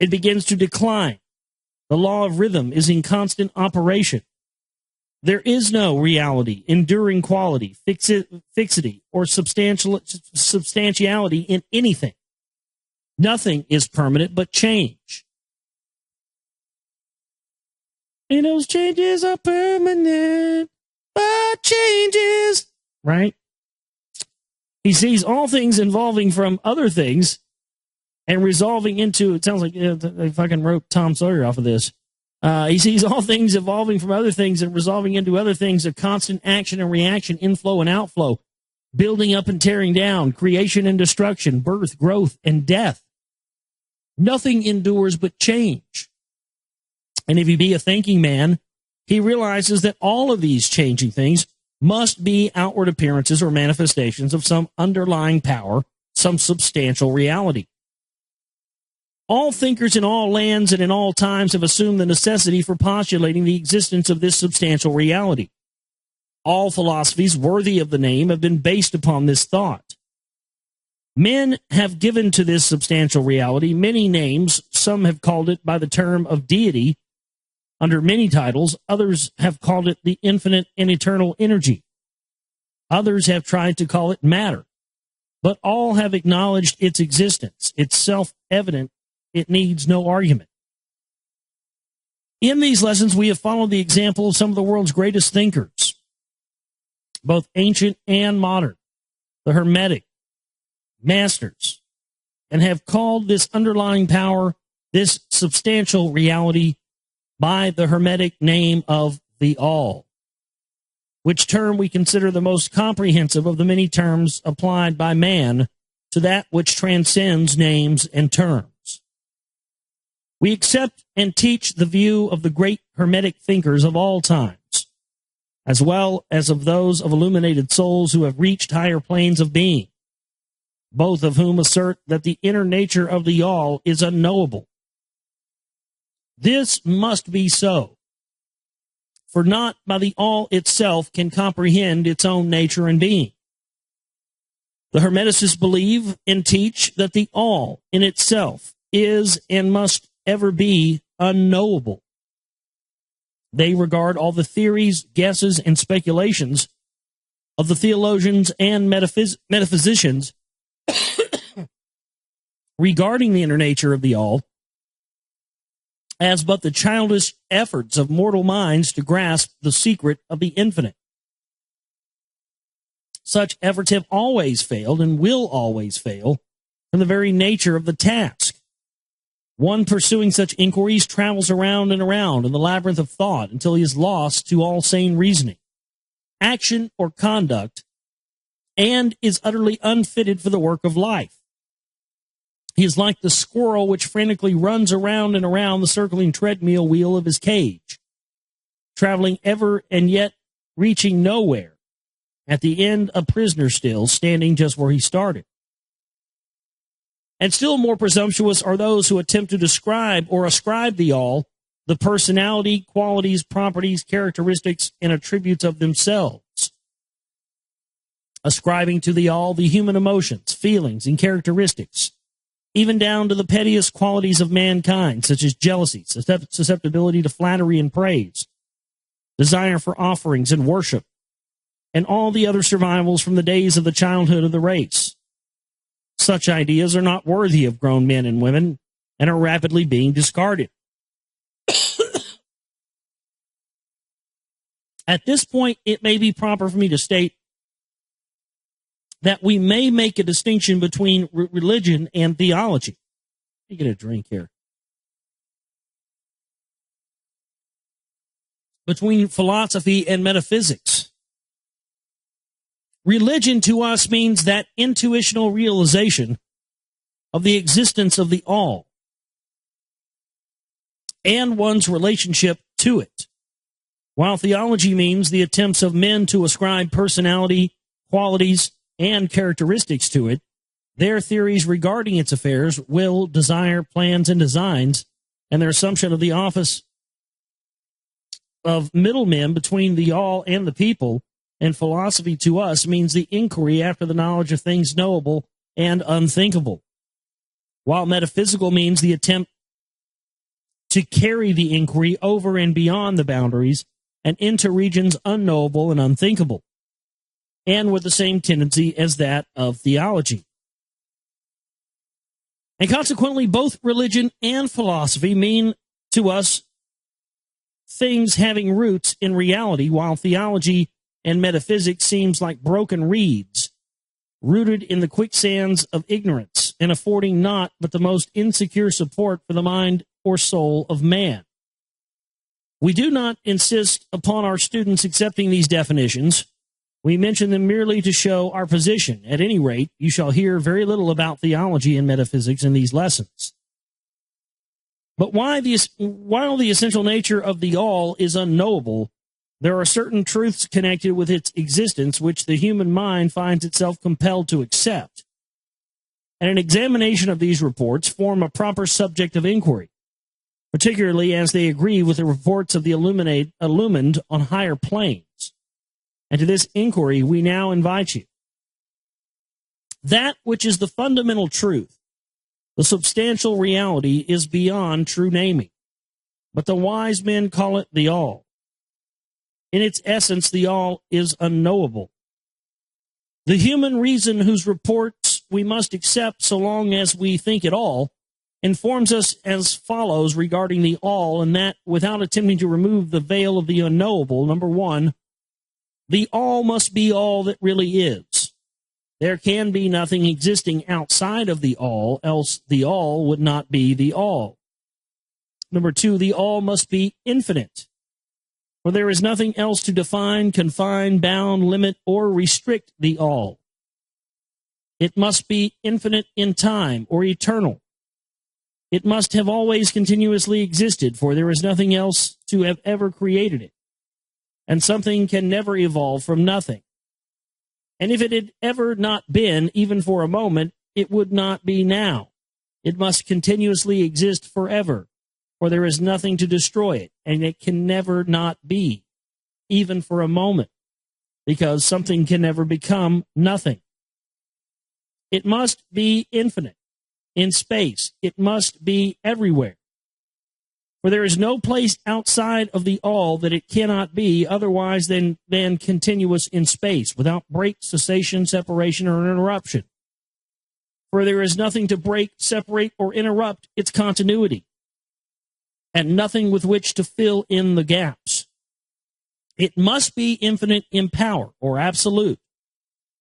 It begins to decline. The law of rhythm is in constant operation. There is no reality, enduring quality, fixity, or substantiality in anything. Nothing is permanent but change. And those changes are permanent, but changes, right? He sees all things evolving from other things and resolving into, it sounds like they fucking wrote Tom Sawyer off of this. He sees all things evolving from other things and resolving into other things, a constant action and reaction, inflow and outflow, building up and tearing down, creation and destruction, birth, growth, and death. Nothing endures but change. And if he be a thinking man, he realizes that all of these changing things must be outward appearances or manifestations of some underlying power, some substantial reality. All thinkers in all lands and in all times have assumed the necessity for postulating the existence of this substantial reality. All philosophies worthy of the name have been based upon this thought. Men have given to this substantial reality many names. Some have called it by the term of deity under many titles. Others have called it the infinite and eternal energy. Others have tried to call it matter. But all have acknowledged its existence. It's self-evident. It needs no argument. In these lessons, we have followed the example of some of the world's greatest thinkers, both ancient and modern, the Hermetic masters, and have called this underlying power, this substantial reality, by the Hermetic name of the All, which term we consider the most comprehensive of the many terms applied by man to that which transcends names and terms. We accept and teach the view of the great Hermetic thinkers of all times, as well as of those of illuminated souls who have reached higher planes of being, both of whom assert that the inner nature of the All is unknowable. This must be so, for not by the All itself can comprehend its own nature and being. The Hermeticists believe and teach that the All in itself is and must ever be unknowable. They regard all the theories, guesses, and speculations of the theologians and metaphysicians regarding the inner nature of the All as but the childish efforts of mortal minds to grasp the secret of the infinite. Such efforts have always failed and will always fail from the very nature of the task. One pursuing such inquiries travels around and around in the labyrinth of thought until he is lost to all sane reasoning, action, or conduct, and is utterly unfitted for the work of life. He is like the squirrel which frantically runs around and around the circling treadmill wheel of his cage, traveling ever and yet reaching nowhere, at the end a prisoner still, standing just where he started. And still more presumptuous are those who attempt to describe or ascribe the All, the personality, qualities, properties, characteristics, and attributes of themselves, ascribing to the All the human emotions, feelings, and characteristics, even down to the pettiest qualities of mankind, such as jealousy, susceptibility to flattery and praise, desire for offerings and worship, and all the other survivals from the days of the childhood of the race. Such ideas are not worthy of grown men and women and are rapidly being discarded. At this point, it may be proper for me to state that we may make a distinction between religion and theology. Let me get a drink here. Between philosophy and metaphysics. Religion to us means that intuitional realization of the existence of the All and one's relationship to it, while theology means the attempts of men to ascribe personality, qualities, and characteristics to it, their theories regarding its affairs, will, desire, plans, and designs, and their assumption of the office of middlemen between the All and the people. And philosophy to us means the inquiry after the knowledge of things knowable and unthinkable, while metaphysical means the attempt to carry the inquiry over and beyond the boundaries and into regions unknowable and unthinkable, and with the same tendency as that of theology. And consequently, both religion and philosophy mean to us things having roots in reality, while theology and metaphysics seems like broken reeds, rooted in the quicksands of ignorance and affording naught but the most insecure support for the mind or soul of man. We do not insist upon our students accepting these definitions. We mention them merely to show our position. At any rate, you shall hear very little about theology and metaphysics in these lessons. But while the essential nature of the all is unknowable, there are certain truths connected with its existence which the human mind finds itself compelled to accept. And an examination of these reports form a proper subject of inquiry, particularly as they agree with the reports of the illumined on higher planes. And to this inquiry we now invite you. That which is the fundamental truth, the substantial reality, is beyond true naming, but the wise men call it the all. In its essence, the all is unknowable. The human reason, whose reports we must accept so long as we think it all, informs us as follows regarding the all, and that without attempting to remove the veil of the unknowable. Number one, the all must be all that really is. There can be nothing existing outside of the all, else the all would not be the all. Number two, the all must be infinite, for there is nothing else to define, confine, bound, limit, or restrict the all. It must be infinite in time, or eternal. It must have always continuously existed, for there is nothing else to have ever created it. And something can never evolve from nothing. And if it had ever not been, even for a moment, it would not be now. It must continuously exist forever, for there is nothing to destroy it, and it can never not be, even for a moment, because something can never become nothing. It must be infinite in space. It must be everywhere. For there is no place outside of the all that it cannot be otherwise than continuous in space, without break, cessation, separation, or interruption. For there is nothing to break, separate, or interrupt its continuity, and nothing with which to fill in the gaps. It must be infinite in power, or absolute,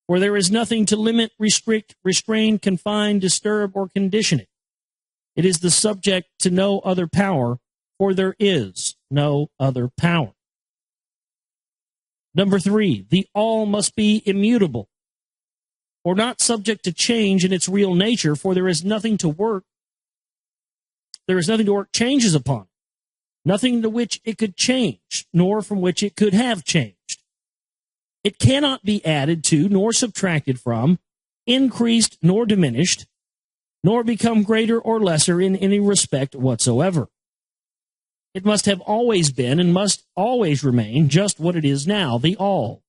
for there is nothing to limit, restrict, restrain, confine, disturb, or condition it. It is the subject to no other power, for there is no other power. Number three, the all must be immutable, or not subject to change in its real nature, for there is nothing to work. There is nothing to work changes upon, nothing to which it could change, nor from which it could have changed. It cannot be added to, nor subtracted from, increased nor diminished, nor become greater or lesser in any respect whatsoever. It must have always been and must always remain just what it is now, the all.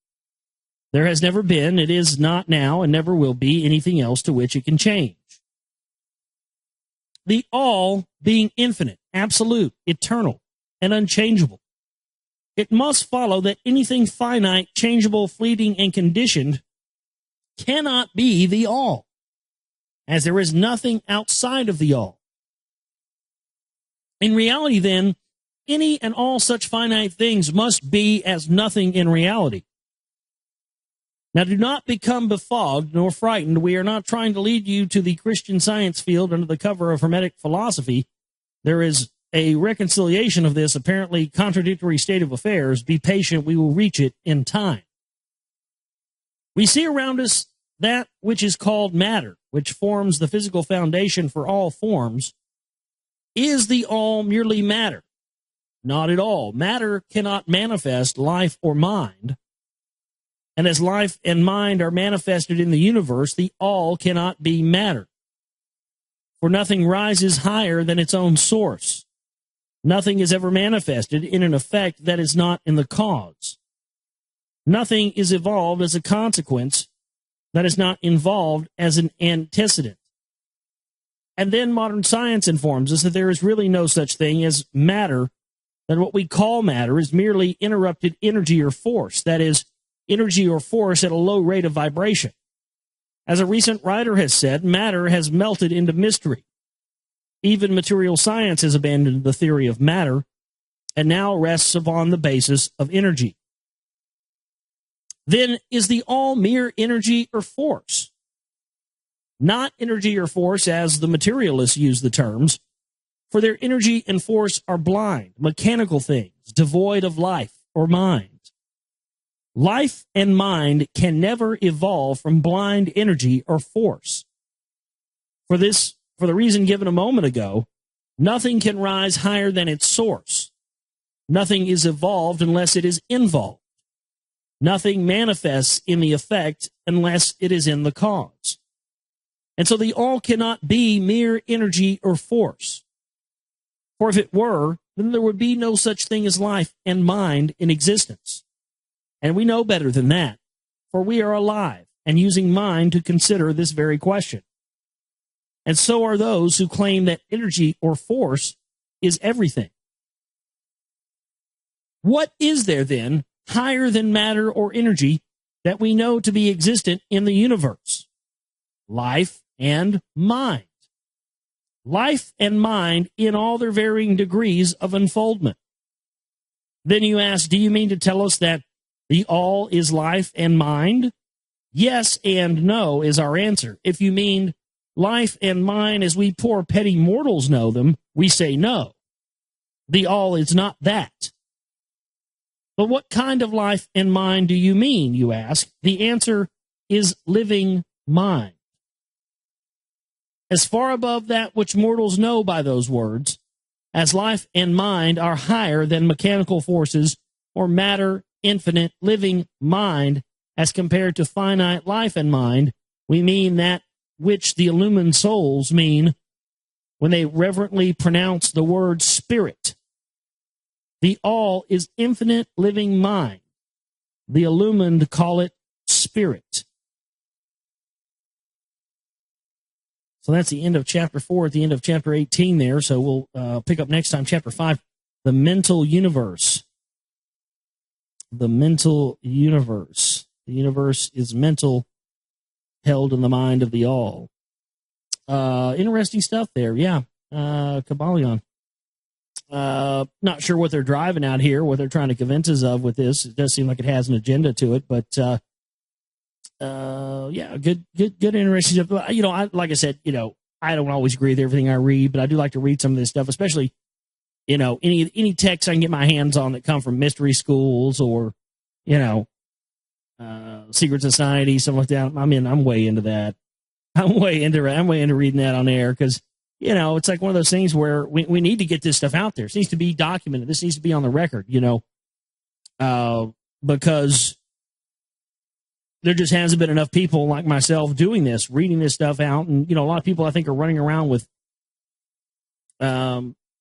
There has never been, it is not now, and never will be anything else to which it can change. The all being infinite, absolute, eternal, and unchangeable, it must follow that anything finite, changeable, fleeting, and conditioned cannot be the all, as there is nothing outside of the all. In reality, then, any and all such finite things must be as nothing in reality. Now, do not become befogged nor frightened. We are not trying to lead you to the Christian Science field under the cover of Hermetic philosophy. There is a reconciliation of this apparently contradictory state of affairs. Be patient, we will reach it in time. We see around us that which is called matter, which forms the physical foundation for all forms. Is the all merely matter? Not at all. Matter cannot manifest life or mind. And as life and mind are manifested in the universe, the all cannot be matter. For nothing rises higher than its own source. Nothing is ever manifested in an effect that is not in the cause. Nothing is evolved as a consequence that is not involved as an antecedent. And then modern science informs us that there is really no such thing as matter, that what we call matter is merely interrupted energy or force, that is, energy or force at a low rate of vibration. As a recent writer has said, matter has melted into mystery. Even material science has abandoned the theory of matter and now rests upon the basis of energy. Then is the all mere energy or force? Not energy or force as the materialists use the terms, for their energy and force are blind, mechanical things, devoid of life or mind. Life and mind can never evolve from blind energy or force. For the reason given a moment ago, Nothing can rise higher than its source. Nothing is evolved unless it is involved. Nothing manifests in the effect unless it is in the cause. And so the all cannot be mere energy or force. For if it were, then there would be no such thing as life and mind in existence. And we know better than that, for we are alive and using mind to consider this very question. And so are those who claim that energy or force is everything. What is there then higher than matter or energy that we know to be existent in the universe? Life and mind. Life and mind in all their varying degrees of unfoldment. Then you ask, do you mean to tell us that the all is life and mind? Yes and no is our answer. If you mean life and mind as we poor petty mortals know them, we say no. The all is not that. But what kind of life and mind do you mean, you ask? The answer is living mind. As far above that which mortals know by those words, as life and mind are higher than mechanical forces or matter, infinite, living mind, as compared to finite life and mind, we mean that which the illumined souls mean when they reverently pronounce the word spirit. The all is infinite living mind. The illumined call it spirit. So that's the end of chapter 4 at the end of chapter 18 there. So we'll pick up next time, chapter 5, the mental universe. The mental universe. The universe is mental, held in the mind of the all. Interesting stuff there, yeah. Kybalion. Not sure what they're driving out here, what they're trying to convince us of with this. It does seem like it has an agenda to it, but yeah, good, interesting stuff. You know, like I said, you know, I don't always agree with everything I read, but I do like to read some of this stuff, especially, you know, any texts I can get my hands on that come from mystery schools or, you know, secret society, something like that. I mean, I'm way into that. I'm way into reading that on air because, you know, it's like one of those things where we need to get this stuff out there. This needs to be documented. This needs to be on the record, you know, because there just hasn't been enough people like myself doing this, reading this stuff out. And, you know, a lot of people I think are running around with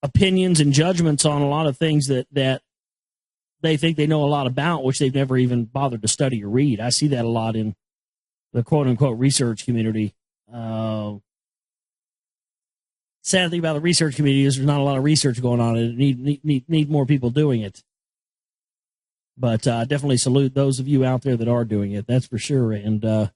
opinions and judgments on a lot of things that they think they know a lot about, which they've never even bothered to study or read. I see that a lot in the quote-unquote research community. Sad thing about the research community is there's not a lot of research going on. It need more people doing it. But definitely salute those of you out there that are doing it. That's for sure. And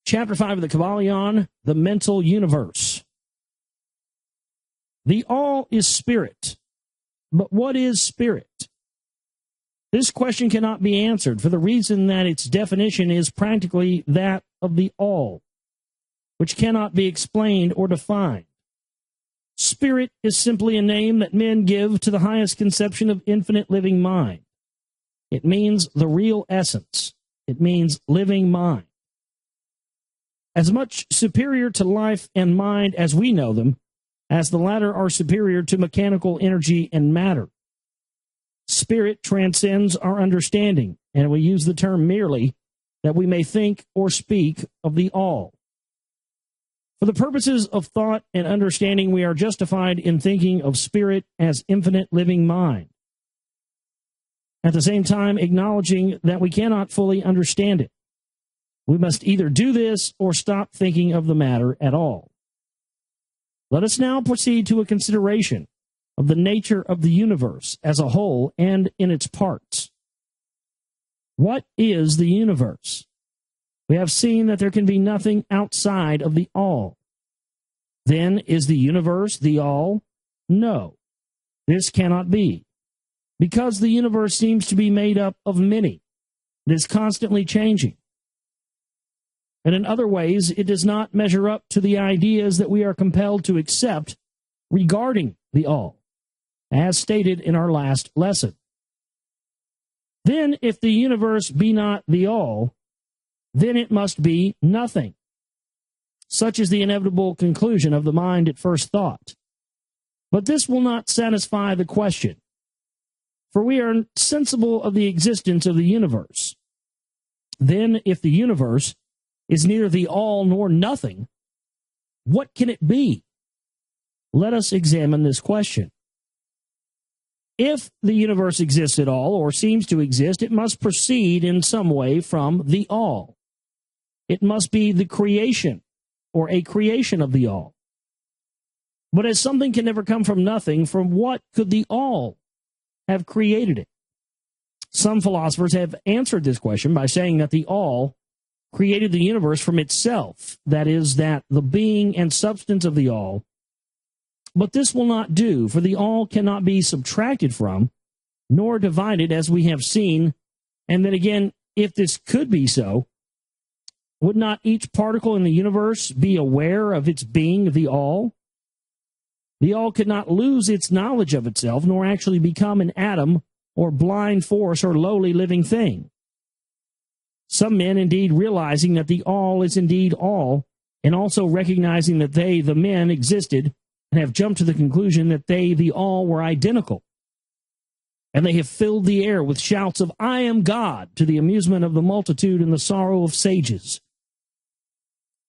Chapter 5 of the Kybalion, the mental universe. The all is spirit. But what is spirit? This question cannot be answered for the reason that its definition is practically that of the all, which cannot be explained or defined. Spirit is simply a name that men give to the highest conception of infinite living mind. It means the real essence. It means living mind. As much superior to life and mind as we know them, as the latter are superior to mechanical energy and matter. Spirit transcends our understanding, and we use the term merely that we may think or speak of the all. For the purposes of thought and understanding, we are justified in thinking of spirit as infinite living mind, at the same time acknowledging that we cannot fully understand it. We must either do this or stop thinking of the matter at all. Let us now proceed to a consideration of the nature of the universe as a whole and in its parts. What is the universe? We have seen that there can be nothing outside of the all. Then is the universe the all? No, this cannot be, because the universe seems to be made up of many. It is constantly changing. And in other ways, it does not measure up to the ideas that we are compelled to accept regarding the all, as stated in our last lesson. Then, if the universe be not the all, then it must be nothing. Such is the inevitable conclusion of the mind at first thought. But this will not satisfy the question, for we are sensible of the existence of the universe. Then, if the universe is neither the all nor nothing, what can it be? Let us examine this question. If the universe exists at all, or seems to exist, it must proceed in some way from the all. It must be the creation, or a creation of the all. But as something can never come from nothing, from what could the all have created it? Some philosophers have answered this question by saying that the all created the universe from itself, that is, that the being and substance of the all. But this will not do, for the all cannot be subtracted from, nor divided, as we have seen. And then again, if this could be so, would not each particle in the universe be aware of its being the all? The all could not lose its knowledge of itself, nor actually become an atom or blind force or lowly living thing. Some men, indeed, realizing that the all is indeed all, and also recognizing that they, the men, existed, and have jumped to the conclusion that they, the all, were identical. And they have filled the air with shouts of, "I am God," to the amusement of the multitude and the sorrow of sages.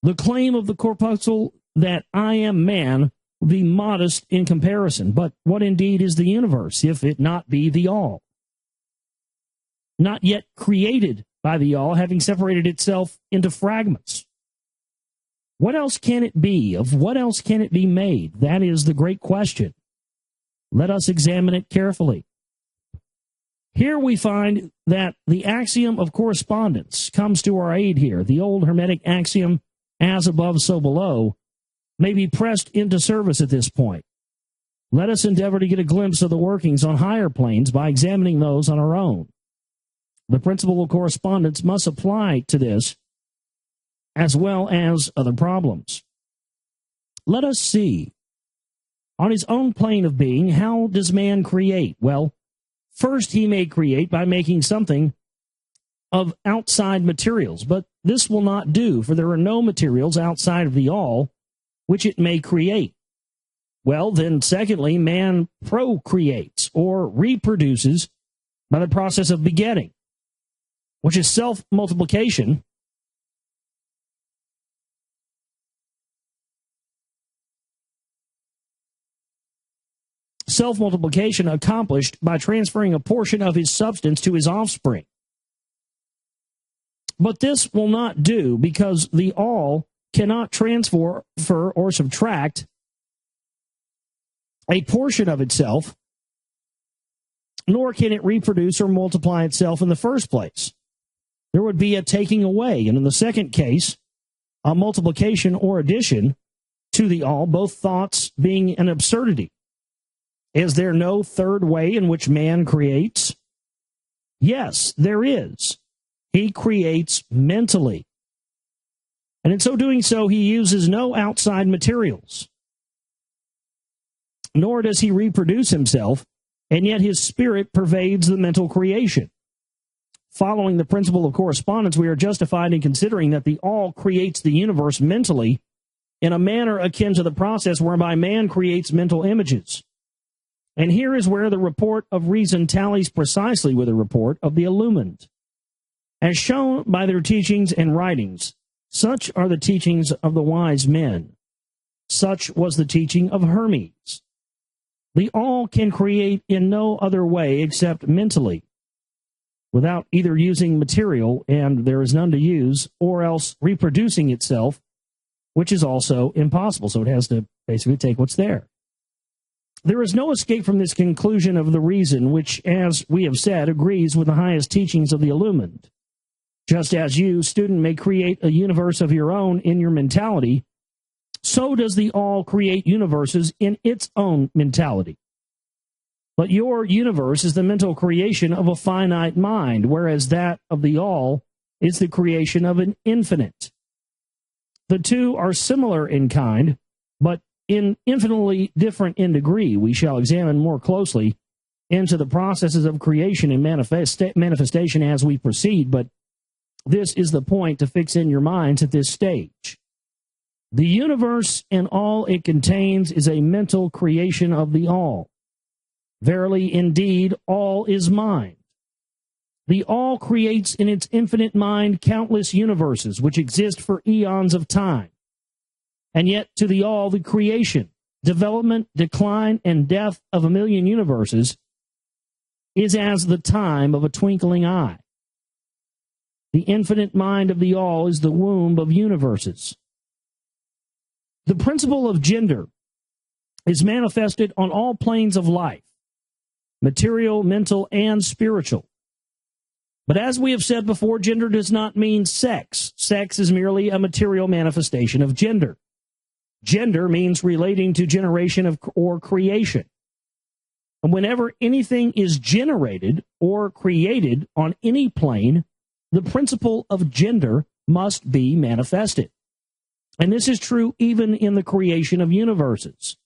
The claim of the corpuscle that I am man would be modest in comparison, but what indeed is the universe, if it not be the all? Not yet created by the all, having separated itself into fragments. What else can it be? Of what else can it be made? That is the great question. Let us examine it carefully. Here we find that the axiom of correspondence comes to our aid here. The old Hermetic axiom, as above, so below, may be pressed into service at this point. Let us endeavor to get a glimpse of the workings on higher planes by examining those on our own. The principle of correspondence must apply to this as well as other problems. Let us see. On his own plane of being, how does man create? Well, first he may create by making something of outside materials, but this will not do, for there are no materials outside of the all which it may create. Well, then, secondly, man procreates or reproduces by the process of begetting, which is self-multiplication. Self-multiplication accomplished by transferring a portion of his substance to his offspring. But this will not do, because the all cannot transfer or subtract a portion of itself, nor can it reproduce or multiply itself in the first place. There would be a taking away, and in the second case, a multiplication or addition to the all, both thoughts being an absurdity. Is there no third way in which man creates? Yes, there is. He creates mentally. And in so doing so, he uses no outside materials. Nor does he reproduce himself, and yet his spirit pervades the mental creation. Following the principle of correspondence, we are justified in considering that the all creates the universe mentally in a manner akin to the process whereby man creates mental images. And here is where the report of reason tallies precisely with the report of the illumined. As shown by their teachings and writings, such are the teachings of the wise men. Such was the teaching of Hermes. The all can create in no other way except mentally, without either using material, and there is none to use, or else reproducing itself, which is also impossible. So it has to basically take what's there. There is no escape from this conclusion of the reason, which, as we have said, agrees with the highest teachings of the illumined. Just as you, student, may create a universe of your own in your mentality, so does the all create universes in its own mentality. But your universe is the mental creation of a finite mind, whereas that of the all is the creation of an infinite. The two are similar in kind, but infinitely different in degree. We shall examine more closely into the processes of creation and manifestation as we proceed, but this is the point to fix in your minds at this stage. The universe and all it contains is a mental creation of the all. Verily, indeed, all is mind. The all creates in its infinite mind countless universes which exist for eons of time. And yet to the all, the creation, development, decline, and death of a million universes is as the time of a twinkling eye. The infinite mind of the all is the womb of universes. The principle of gender is manifested on all planes of life, material, mental, and spiritual. But as we have said before, gender does not mean sex. Sex is merely a material manifestation of gender. Gender means relating to generation or creation. And whenever anything is generated or created on any plane, the principle of gender must be manifested. And this is true even in the creation of universes.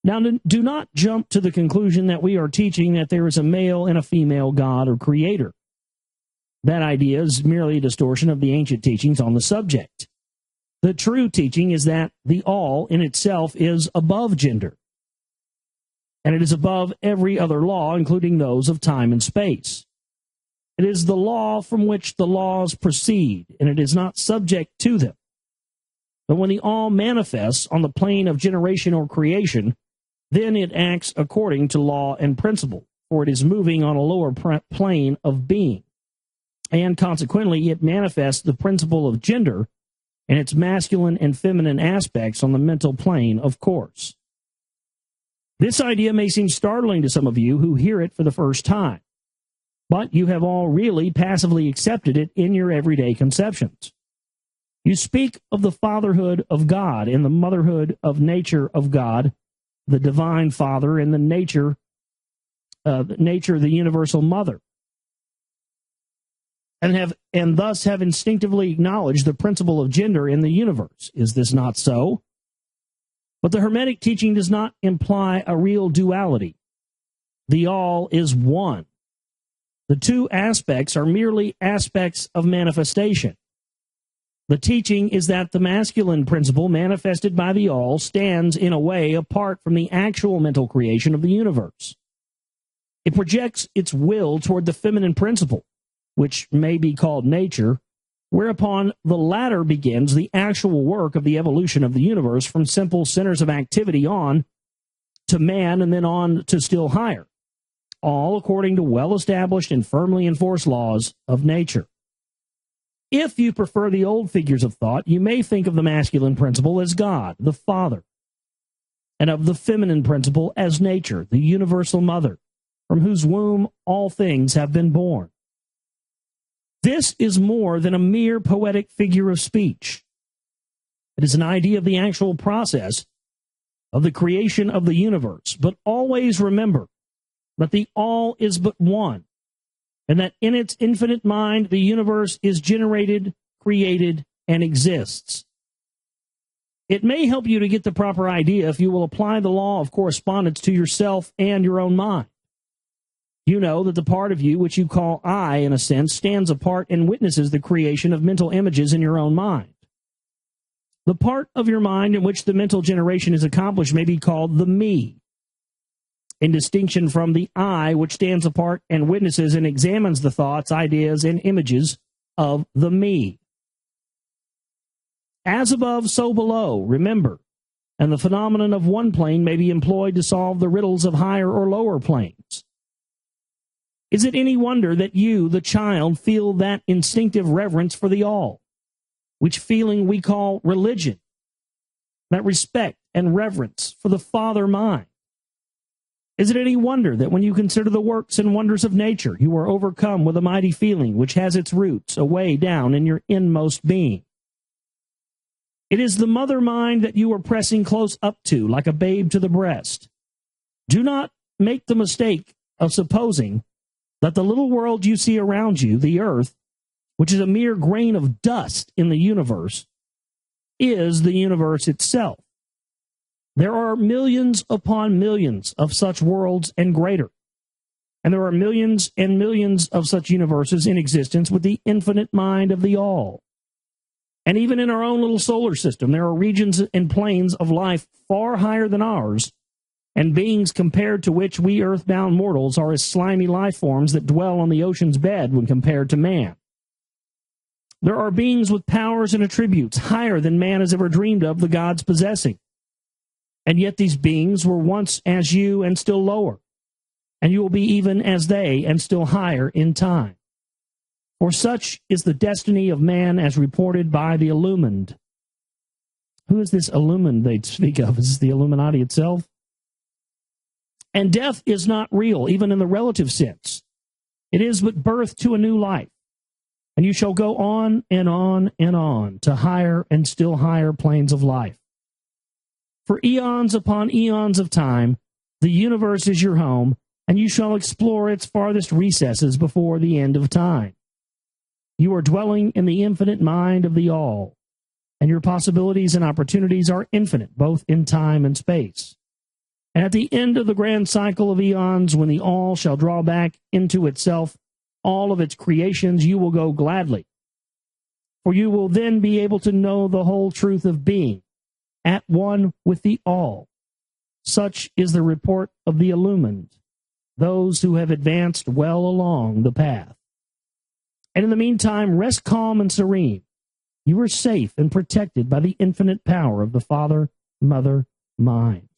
Now, do not jump to the conclusion that we are teaching that there is a male and a female God or creator. That idea is merely a distortion of the ancient teachings on the subject. The true teaching is that the all in itself is above gender. And it is above every other law, including those of time and space. It is the law from which the laws proceed, and it is not subject to them. But when the all manifests on the plane of generation or creation, then it acts according to law and principle, for it is moving on a lower plane of being. And consequently, it manifests the principle of gender and its masculine and feminine aspects on the mental plane, of course. This idea may seem startling to some of you who hear it for the first time, but you have all really passively accepted it in your everyday conceptions. You speak of the fatherhood of God and the motherhood of nature of God, the divine father, and the nature, the universal mother, and thus have instinctively acknowledged the principle of gender in the universe. Is this not so? But the Hermetic teaching does not imply a real duality. The all is one. The two aspects are merely aspects of manifestation. The teaching is that the masculine principle manifested by the all stands in a way apart from the actual mental creation of the universe. It projects its will toward the feminine principle, which may be called nature, whereupon the latter begins the actual work of the evolution of the universe from simple centers of activity on to man and then on to still higher, all according to well-established and firmly enforced laws of nature. If you prefer the old figures of thought, you may think of the masculine principle as God, the Father, and of the feminine principle as nature, the universal mother, from whose womb all things have been born. This is more than a mere poetic figure of speech. It is an idea of the actual process of the creation of the universe. But always remember that the all is but one, and that in its infinite mind the universe is generated, created, and exists. It may help you to get the proper idea if you will apply the law of correspondence to yourself and your own mind. You know that the part of you which you call I, in a sense, stands apart and witnesses the creation of mental images in your own mind. The part of your mind in which the mental generation is accomplished may be called the me, in distinction from the I, which stands apart and witnesses and examines the thoughts, ideas, and images of the me. As above, so below, remember, and the phenomenon of one plane may be employed to solve the riddles of higher or lower planes. Is it any wonder that you, the child, feel that instinctive reverence for the all, which feeling we call religion, that respect and reverence for the Father mind? Is it any wonder that when you consider the works and wonders of nature, you are overcome with a mighty feeling which has its roots away down in your inmost being? It is the mother mind that you are pressing close up to, like a babe to the breast. Do not make the mistake of supposing that the little world you see around you, the earth, which is a mere grain of dust in the universe, is the universe itself. There are millions upon millions of such worlds and greater. And there are millions and millions of such universes in existence with the infinite mind of the all. And even in our own little solar system, there are regions and planes of life far higher than ours, and beings compared to which we earthbound mortals are as slimy life forms that dwell on the ocean's bed when compared to man. There are beings with powers and attributes higher than man has ever dreamed of the gods possessing. And yet these beings were once as you and still lower, and you will be even as they and still higher in time. For such is the destiny of man as reported by the illumined. Who is this illumined they speak of? Is this the Illuminati itself? And death is not real, even in the relative sense. It is but birth to a new life. And you shall go on and on and on to higher and still higher planes of life. For eons upon eons of time, the universe is your home, and you shall explore its farthest recesses before the end of time. You are dwelling in the infinite mind of the all, and your possibilities and opportunities are infinite, both in time and space. And at the end of the grand cycle of eons, when the all shall draw back into itself all of its creations, you will go gladly. For you will then be able to know the whole truth of being, at one with the all. Such is the report of the illumined, those who have advanced well along the path. And in the meantime, rest calm and serene. You are safe and protected by the infinite power of the Father, Mother, Mind.